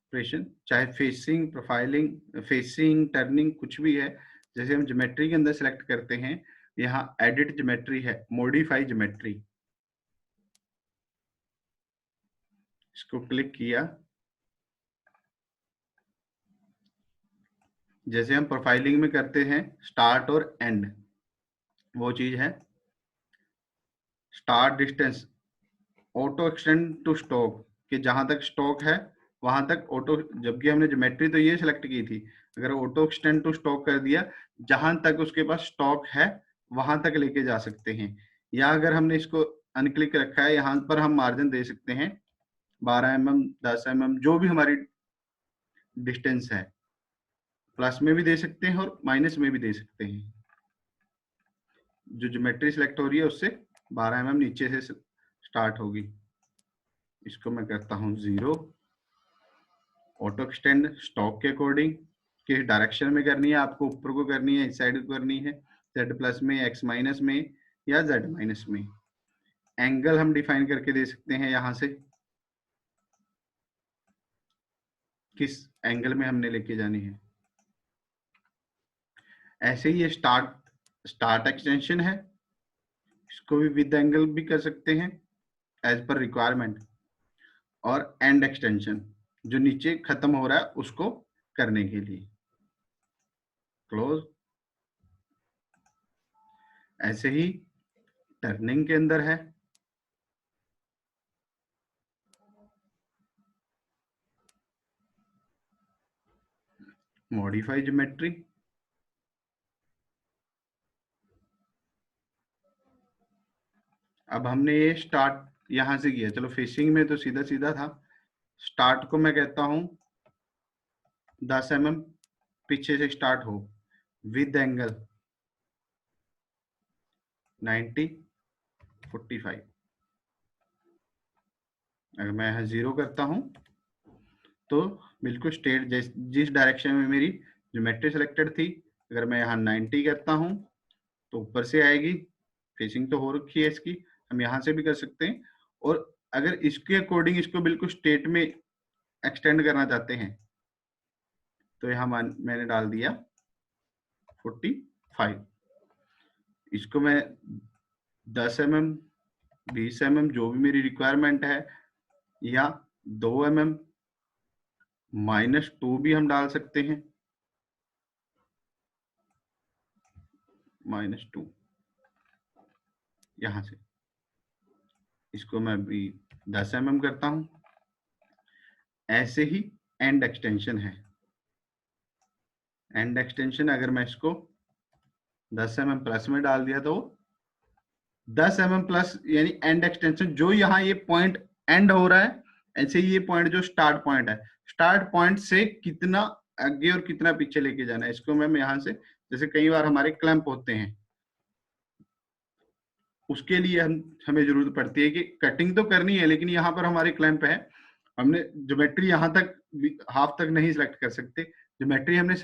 ऑपरेशन चाहे फेसिंग, प्रोफाइलिंग, फेसिंग, टर्निंग, कुछ भी है, जैसे हम ज्योमेट्री के अंदर सेलेक्ट करते हैं, यहाँ एडिट ज्योमेट्री है, मॉडिफाई ज्योमेट्री, इसको क्लिक किया। जैसे हम प्रोफाइलिंग में करते हैं स्टार्ट और एंड, वो चीज है। Start distance auto extend to stock, कि जहां तक स्टॉक है वहां तक ऑटो, जबकि हमने ज्योमेट्री तो ये सिलेक्ट की थी, अगर ऑटो एक्सटेंड टू स्टॉक कर दिया, जहां तक उसके पास स्टॉक है वहां तक लेके जा सकते हैं। या अगर हमने इसको अनक्लिक रखा है, यहाँ पर हम मार्जिन दे सकते हैं 12 mm, 10 mm, जो भी हमारी डिस्टेंस है, प्लस में भी दे सकते हैं और माइनस में भी दे सकते हैं। जो ज्योमेट्री सिलेक्ट हो रही है उससे 12 mm नीचे से स्टार्ट होगी। इसको मैं करता हूँ 0। ऑटो एक्सटेंड स्टॉक के अकॉर्डिंग, किस डायरेक्शन में करनी है, आपको ऊपर को करनी है, इस साइड को करनी है, z प्लस में, x माइनस में, या z माइनस में। एंगल हम डिफाइन करके दे सकते हैं यहाँ से, किस एंगल में हमने लेके जानी है। ऐसे ही ये स्टार्ट एक्सटेंशन है, इसको भी विद एंगल भी कर सकते हैं एज पर रिक्वायरमेंट। और एंड एक्सटेंशन, जो नीचे खत्म हो रहा है उसको करने के लिए, क्लोज। ऐसे ही टर्निंग के अंदर है, मॉडिफाई ज्योमेट्री, अब हमने ये स्टार्ट यहां से किया, चलो फेसिंग में तो सीधा सीधा था। स्टार्ट को मैं कहता हूं 10 mm पीछे से स्टार्ट हो, विद एंगल 90, 45। अगर मैं यहाँ 0 करता हूं तो बिल्कुल स्ट्रेट, जिस डायरेक्शन में मेरी ज्योमेट्री सिलेक्टेड थी, अगर मैं यहाँ 90 करता हूं तो ऊपर से आएगी, फेसिंग तो हो रखी है इसकी, हम यहाँ से भी कर सकते हैं। और अगर इसके अकॉर्डिंग इसको बिल्कुल स्ट्रेट में एक्सटेंड करना चाहते हैं तो यहाँ मैंने डाल दिया 45। इसको मैं 10 mm, 20 mm, जो भी मेरी रिक्वायरमेंट है, या 2 mm, -2 भी हम डाल सकते हैं, -2 यहां से। इसको मैं भी 10 mm करता हूं। ऐसे ही एंड एक्सटेंशन है, एंड एक्सटेंशन अगर मैं इसको 10 mm प्लस में डाल दिया तो 10 mm प्लस यानी एंड एक्सटेंशन, जो यहाँ ये पॉइंट एंड हो रहा है, ऐसे ही ये पॉइंट जो स्टार्ट पॉइंट है, स्टार्ट पॉइंट से कितना आगे और कितना पीछे लेके जाना है, इसको मैम यहाँ से, जैसे कई बार हमारे क्लैंप होते हैं, उसके लिए हमें जरूरत पड़ती है कि कटिंग तो करनी है, लेकिन यहाँ पर हमारे क्लैंप है, हमने ज्योमेट्री यहाँ तक हाफ तक नहीं सिलेक्ट कर सकते, ज्योमेट्री हमने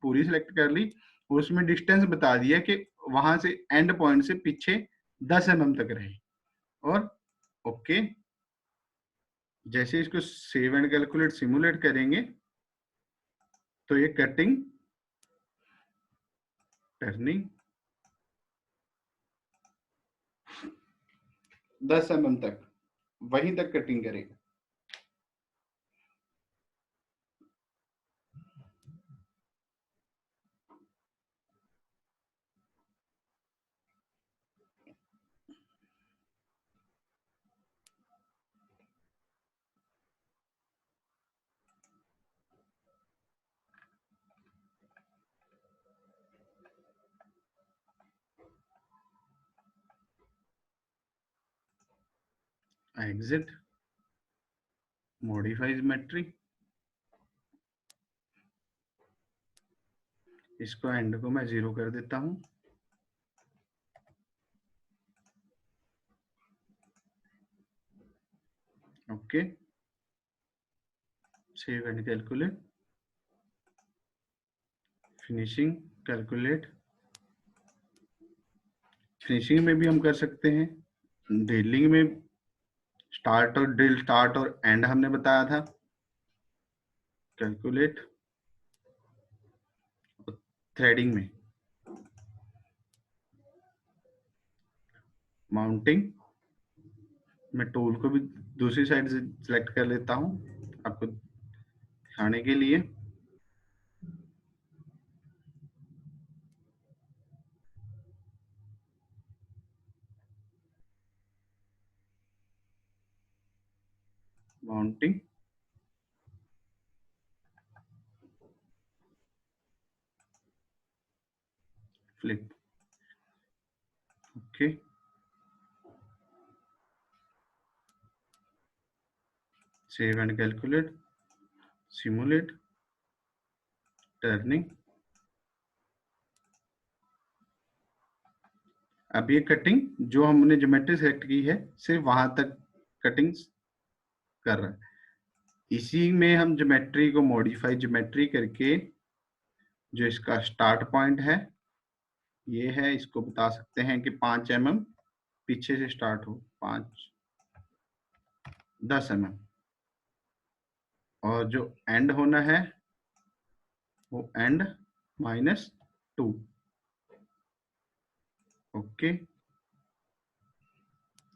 पूरी सिलेक्ट कर ली, उसमें डिस्टेंस बता दिया कि वहां से एंड पॉइंट से पीछे 10 mm तक रहे, और ओके। जैसे इसको सेव एंड कैलकुलेट सिमुलेट करेंगे तो ये कटिंग, टर्निंग 10 mm तक वहीं तक कटिंग करेगा। एग्जिट, मॉडिफाई ज्योमेट्री, इसको एंड को मैं 0 कर देता हूं, okay. Save and calculate, finishing, calculate, finishing में भी हम कर सकते हैं, ड्रिलिंग में स्टार्ट और ड्रिल स्टार्ट और एंड हमने बताया था, कैलकुलेट, थ्रेडिंग में माउंटिंग, मैं टूल को भी दूसरी साइड से सिलेक्ट कर लेता हूं आपको दिखाने के लिए, mounting, flip, okay. Save and calculate, simulate, turning. अब ये कटिंग जो हमने ज्योमेट्री सेलेक्ट की है सिर्फ वहां तक कटिंग कर रहा है, इसी में हम ज्योमेट्री को मॉडिफाई ज्योमेट्री करके जो इसका स्टार्ट पॉइंट है ये है, इसको बता सकते हैं कि 5 mm पीछे से स्टार्ट हो, 10 mm, और जो एंड होना है वो and -2, okay.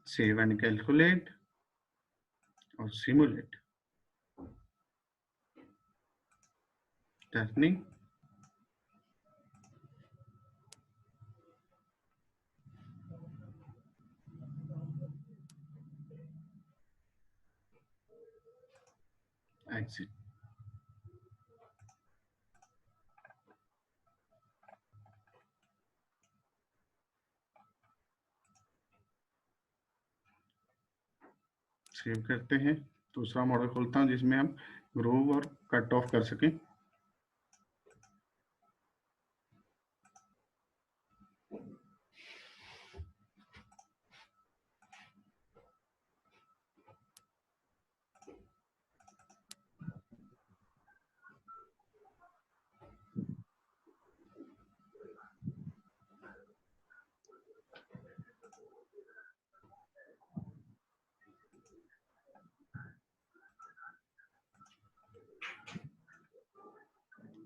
Save and calculate और सिमुलेट, टर्निंग, एग्जिट। सेव करते हैं, दूसरा मॉडल खोलता हूं जिसमें हम ग्रूव और कट ऑफ कर सकें,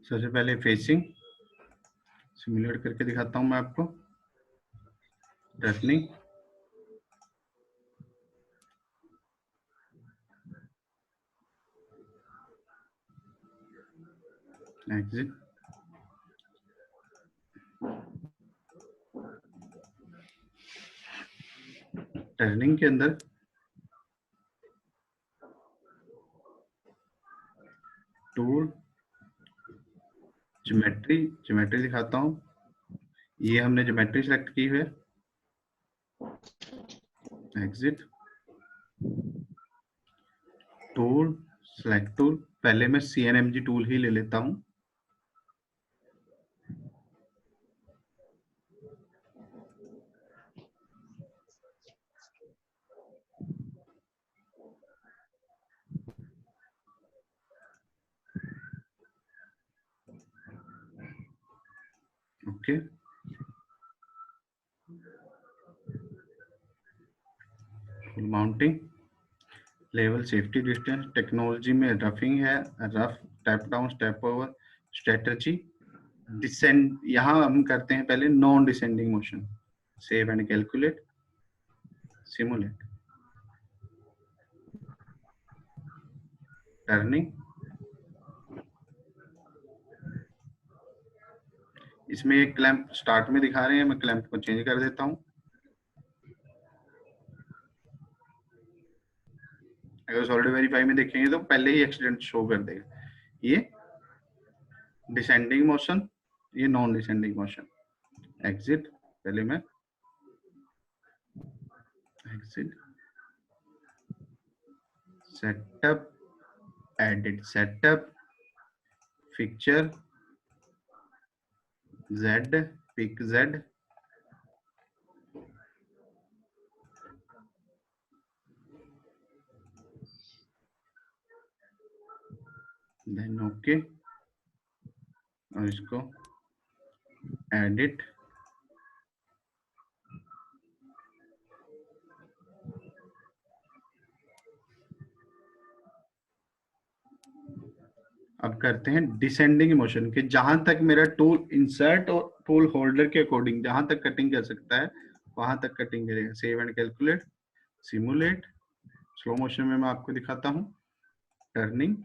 सबसे पहले फेसिंग सिमुलेट करके दिखाता हूं मैं आपको, टर्निंग, एग्जिट, टर्निंग के अंदर टूल, ज्योमेट्री दिखाता हूं, ये हमने ज्योमेट्री सेलेक्ट की है, एग्जिट, टूल, सेलेक्ट टूल। पहले मैं CNMG टूल ही ले लेता हूं। Okay, full mounting, level, safety distance, technology में रफिंग है, rough, step down, step over, strategy, descend. यहां हम करते हैं पहले non descending motion. Save and calculate, simulate, turning. इसमें एक क्लैंप स्टार्ट में दिखा रहे हैं, मैं क्लैंप को चेंज कर देता हूं। अगर सॉलिड वेरीफाई में देखेंगे तो पहले ही एक्सीडेंट शो कर देगा। ये डिसेंडिंग मोशन, ये नॉन डिसेंडिंग मोशन। एग्जिट, पहले मैं exit, setup, edit setup, picture, Z, pick Z, then okay, और इसको एडिट, अब करते हैं डिसेंडिंग मोशन के। जहां तक मेरा टूल इंसर्ट और टूल होल्डर के अकॉर्डिंग जहां तक कटिंग कर सकता है वहां तक कटिंग करेगा। Save and calculate, simulate, slow motion में मैं आपको दिखाता हूं। टर्निंग,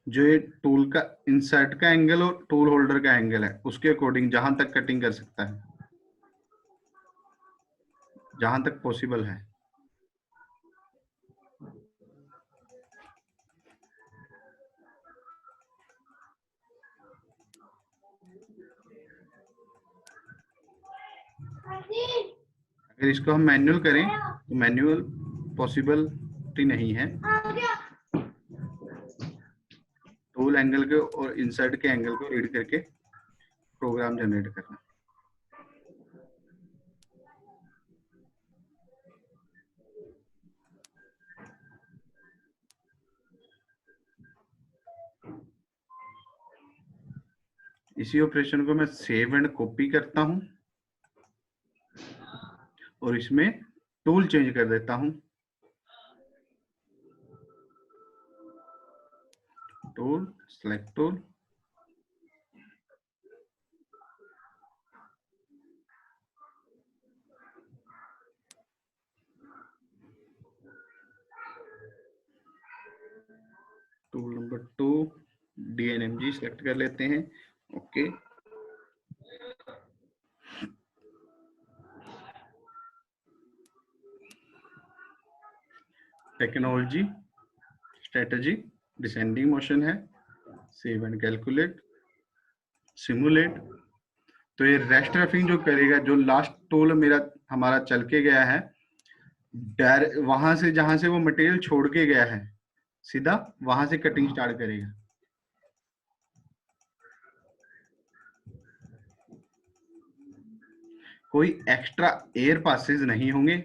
जो ये टूल का इंसर्ट का एंगल और टूल होल्डर का एंगल है उसके अकॉर्डिंग जहां तक कटिंग कर सकता है, जहां तक पॉसिबल है। अगर इसको हम मैन्युअल करें तो मैन्युअल पॉसिबिलिटी नहीं है। टूल एंगल के और इंसर्ट के एंगल को रीड करके प्रोग्राम जनरेट करना। इसी ऑपरेशन को मैं सेव एंड कॉपी करता हूं और इसमें टूल चेंज कर देता हूं। Tool, select tool, tool number 2 DNMG select कर लेते हैं। Okay, technology, strategy, descending motion है। Save and calculate, simulate. तो ये रेस्ट रफिंग जो करेगा, जो लास्ट टूल मेरा हमारा चल के गया है वहां से, जहां से वो मटेरियल छोड़ के गया है सीधा वहां से कटिंग स्टार्ट करेगा। कोई एक्स्ट्रा एयर पासेज नहीं होंगे।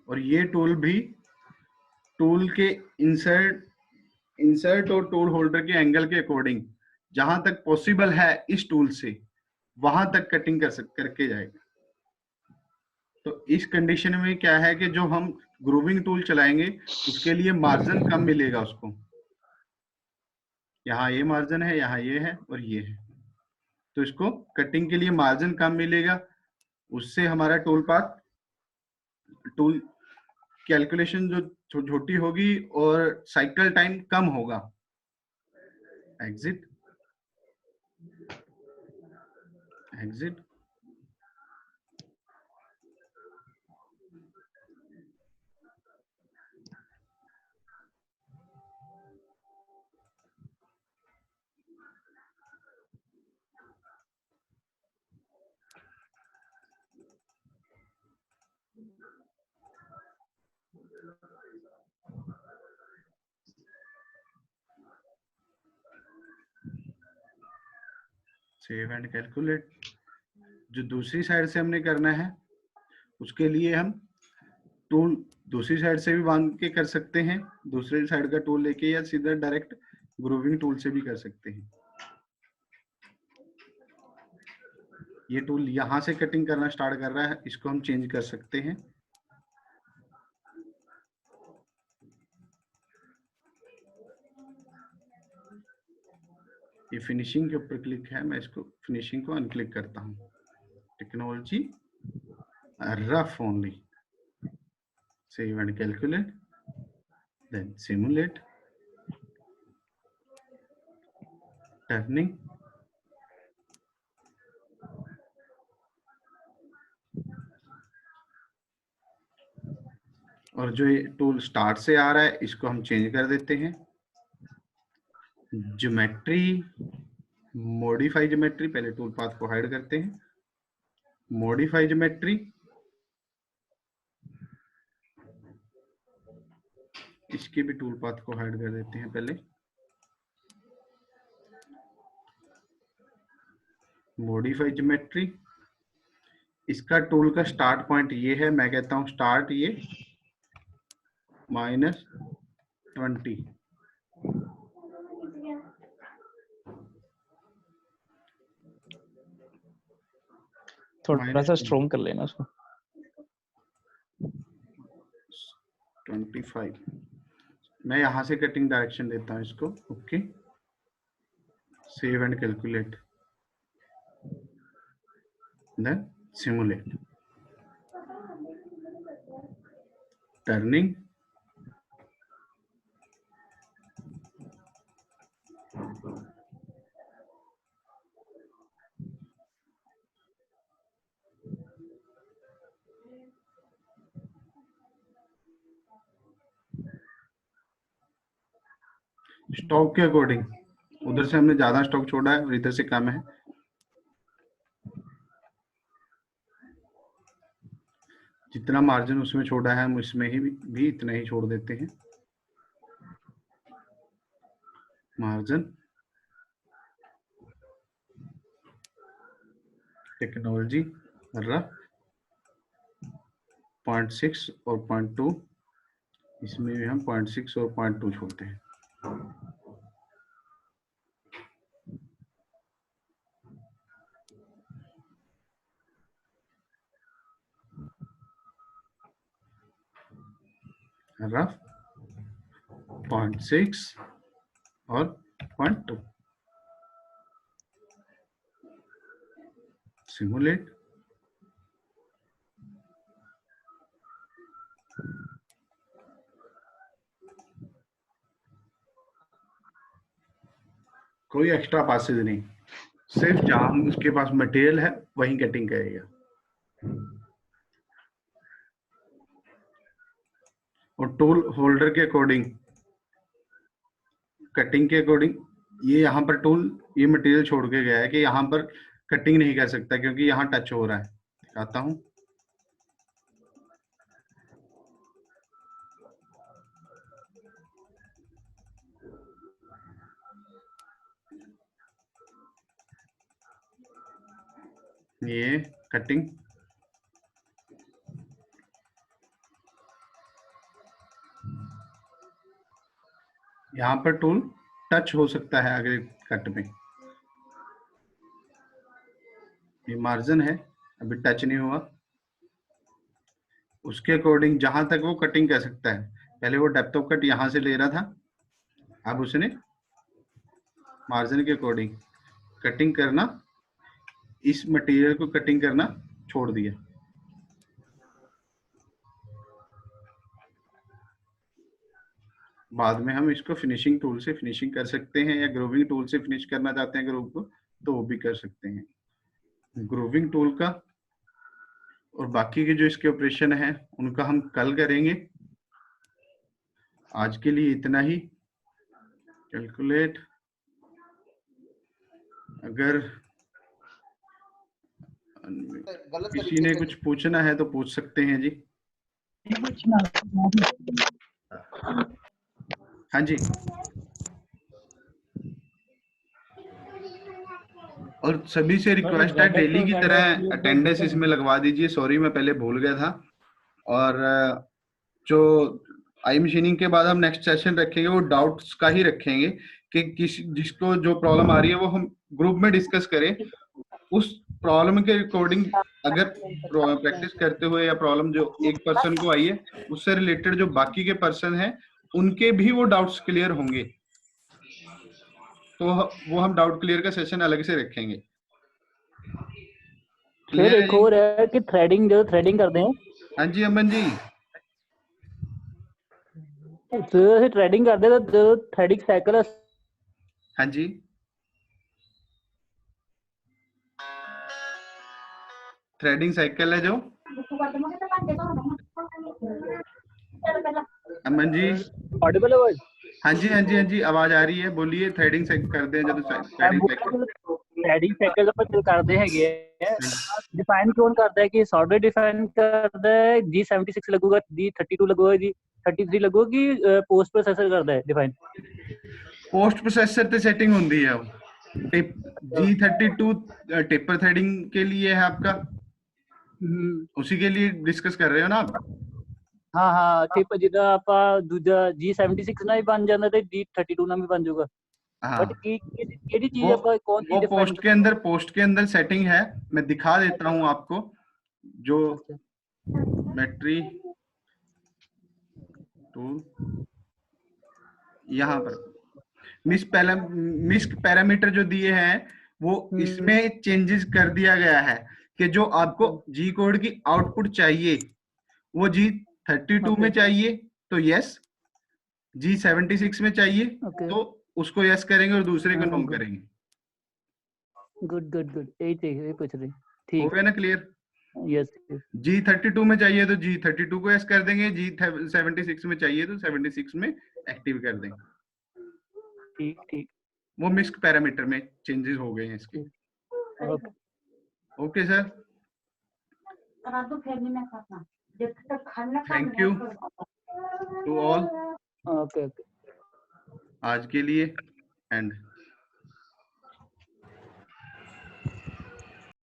और ये टूल भी टूल के इंसर्ट और टूल होल्डर के एंगल के अकॉर्डिंग जहां तक पॉसिबल है इस टूल से वहां तक कटिंग करके जाएगा। तो इस कंडीशन में क्या है कि जो हम ग्रूविंग टूल चलाएंगे उसके लिए मार्जिन कम मिलेगा उसको। यहाँ ये मार्जिन है, यहाँ ये है और ये है, तो इसको कटिंग के लिए मार्जिन कम मिलेगा। उससे हमारा टूल कैलकुलेशन जो छोटी होगी और साइकिल टाइम कम होगा। Exit, exit, save and calculate. जो दूसरी साइड से हमने करना है उसके लिए हम टूल दूसरी साइड से भी बांध के कर सकते हैं, दूसरी साइड का टूल लेके, या सीधा डायरेक्ट ग्रूविंग टूल से भी कर सकते हैं। ये टूल यहां से कटिंग करना स्टार्ट कर रहा है, इसको हम चेंज कर सकते हैं। ये फिनिशिंग के ऊपर क्लिक है, मैं इसको फिनिशिंग को अनक्लिक करता हूँ। Technology rough only, save and calculate, then simulate, turning, और जो ये टूल स्टार्ट से आ रहा है इसको हम चेंज कर देते हैं। ज्योमेट्री, मॉडिफाई ज्योमेट्री, पहले टूल पाथ को हाइड करते हैं। मॉडिफाई ज्योमेट्री, इसके भी टूल पाथ को हाइड कर देते हैं पहले। मॉडिफाई ज्योमेट्री, इसका टूल का स्टार्ट पॉइंट ये है, मैं कहता हूं स्टार्ट ये -20, थोड़ा सा स्ट्रॉन्ग कर लेना उसको। 25, मैं यहां से कटिंग डायरेक्शन देता हूं इसको। Okay, save and calculate, then simulate, turning, stock के अकॉर्डिंग, उधर से हमने ज्यादा स्टॉक छोड़ा है और इधर से कम है। जितना मार्जिन उसमें छोड़ा है हम इसमें ही भी इतना ही छोड़ देते हैं। मार्जिन, टेक्नोलॉजी रफ, 0.6 और 0.2, इसमें भी हम 0.6 और 0.2 छोड़ते हैं। रफ 0.6 और 0.2, सिमुलेट, कोई एक्स्ट्रा पासेज नहीं, सिर्फ जहां उसके पास मटेरियल है वहीं कटिंग करेगा। और टूल होल्डर के अकॉर्डिंग, कटिंग के अकॉर्डिंग, ये यहाँ पर टूल ये मटेरियल छोड़ के गया है कि यहाँ पर कटिंग नहीं कर सकता क्योंकि यहाँ टच हो रहा है। दिखाता हूँ, ये कटिंग, यहाँ पर टूल टच हो सकता है अगले कट में। ये मार्जिन है, अभी टच नहीं हुआ। उसके अकॉर्डिंग जहां तक वो कटिंग कर सकता है, पहले वो डेप्थ ऑफ कट यहां से ले रहा था, अब उसने मार्जिन के अकॉर्डिंग कटिंग करना, इस मटेरियल को कटिंग करना छोड़ दिया। बाद में हम इसको फिनिशिंग टूल से फिनिशिंग कर सकते हैं, या ग्रूविंग टूल से फिनिश करना चाहते हैं ग्रूव को तो वो भी कर सकते हैं। ग्रूविंग टूल का और बाकी के जो इसके ऑपरेशन है उनका हम कल करेंगे। आज के लिए इतना ही। कैलकुलेट, अगर किसी ने कुछ पूछना है तो पूछ सकते हैं जी। हाँ जी, और सभी से रिक्वेस्ट है डेली की तरह अटेंडेंस इसमें लगवा दीजिए। सॉरी मैं पहले भूल गया था। और जो आई मशीनिंग के बाद हम नेक्स्ट सेशन रखेंगे वो डाउट्स का ही रखेंगे कि जिसको जो प्रॉब्लम आ रही है वो हम ग्रुप में डिस्कस करें। उस प्रॉब्लम के अकॉर्डिंग अगर प्रैक्टिस करते हुए या प्रॉब्लम जो एक पर्सन को आई है उससे रिलेटेड जो बाकी के पर्सन हैं उनके भी वो डाउट्स क्लियर होंगे, तो वो हम डाउट क्लियर का सेशन अलग से रखेंगे। फिर एक और है कि थ्रेडिंग, जो थ्रेडिंग करते हैं। हाँ जी अमन जी, तो ऐसे थ्रेडिंग करते हैं तो जो थ्रेडिंग साइकिल है। हाँ जी, थ्रेडिंग साइकिल है जो अमन जी। ऑडिबल है? हाँ जी हाँ जी हाँ जी, आवाज आ रही है, बोलिए। थ्रेडिंग कर दें जब थ्रेडिंग साइकिल। थ्रेडिंग साइकिल ਆਪਾਂ ਕਰਦੇ ਹੈਗੇ ਆ, डिफाइन कौन करता है कि सॉफ्टवेयर डिफाइन करता है, G76 लगेगा, G32 लगेगा, G33 लगेगा कि पोस्ट प्रोसेसर करता है डिफाइन? पोस्ट प्रोसेसर ਤੇ सेटिंग ਹੁੰਦੀ है। G32 टेपर थ्रेडिंग के लिए है आपका, उसी के लिए डिस्कस कर रहे हो ना आप? हाँ हाँ, टिप जिदा ਆਪਾਂ ਦੂਜਾ G76 ਨਾਲ ਹੀ ਬਣ ਜਾਂਦਾ ਤੇ G32 ਨਾਲ ਵੀ ਬਣ ਜਾਊਗਾ। हाँ, बट केड़ी चीज ਆਪਾਂ कौन सी वो डिफाइन? पोस्ट के अंदर सेटिंग है। मैं दिखा देता हूँ आपको। जो बैटरी टूल यहाँ पर मिस्क पैरामीटर जो दिए हैं वो इसमें चेंजेस कर दिया गया है कि जो आपको जी कोड की आउटपुट चाहिए वो G32 में चाहिए तो यस, G76 में चाहिए तो उसको यस करेंगे और दूसरे को नो करेंगे। गुड गुड गुड, यही पूछ रही। ठीक हो गया ना क्लियर? यस। G32 में चाहिए तो G32 को यस कर देंगे, G76 में चाहिए तो 76 में एक्टिव कर देंगे। ठीक ठीक, वो मिस्क पैरामीटर में चेंजेस हो गए हैं इसके। Okay sir, thank you to all okay आज के लिए एंड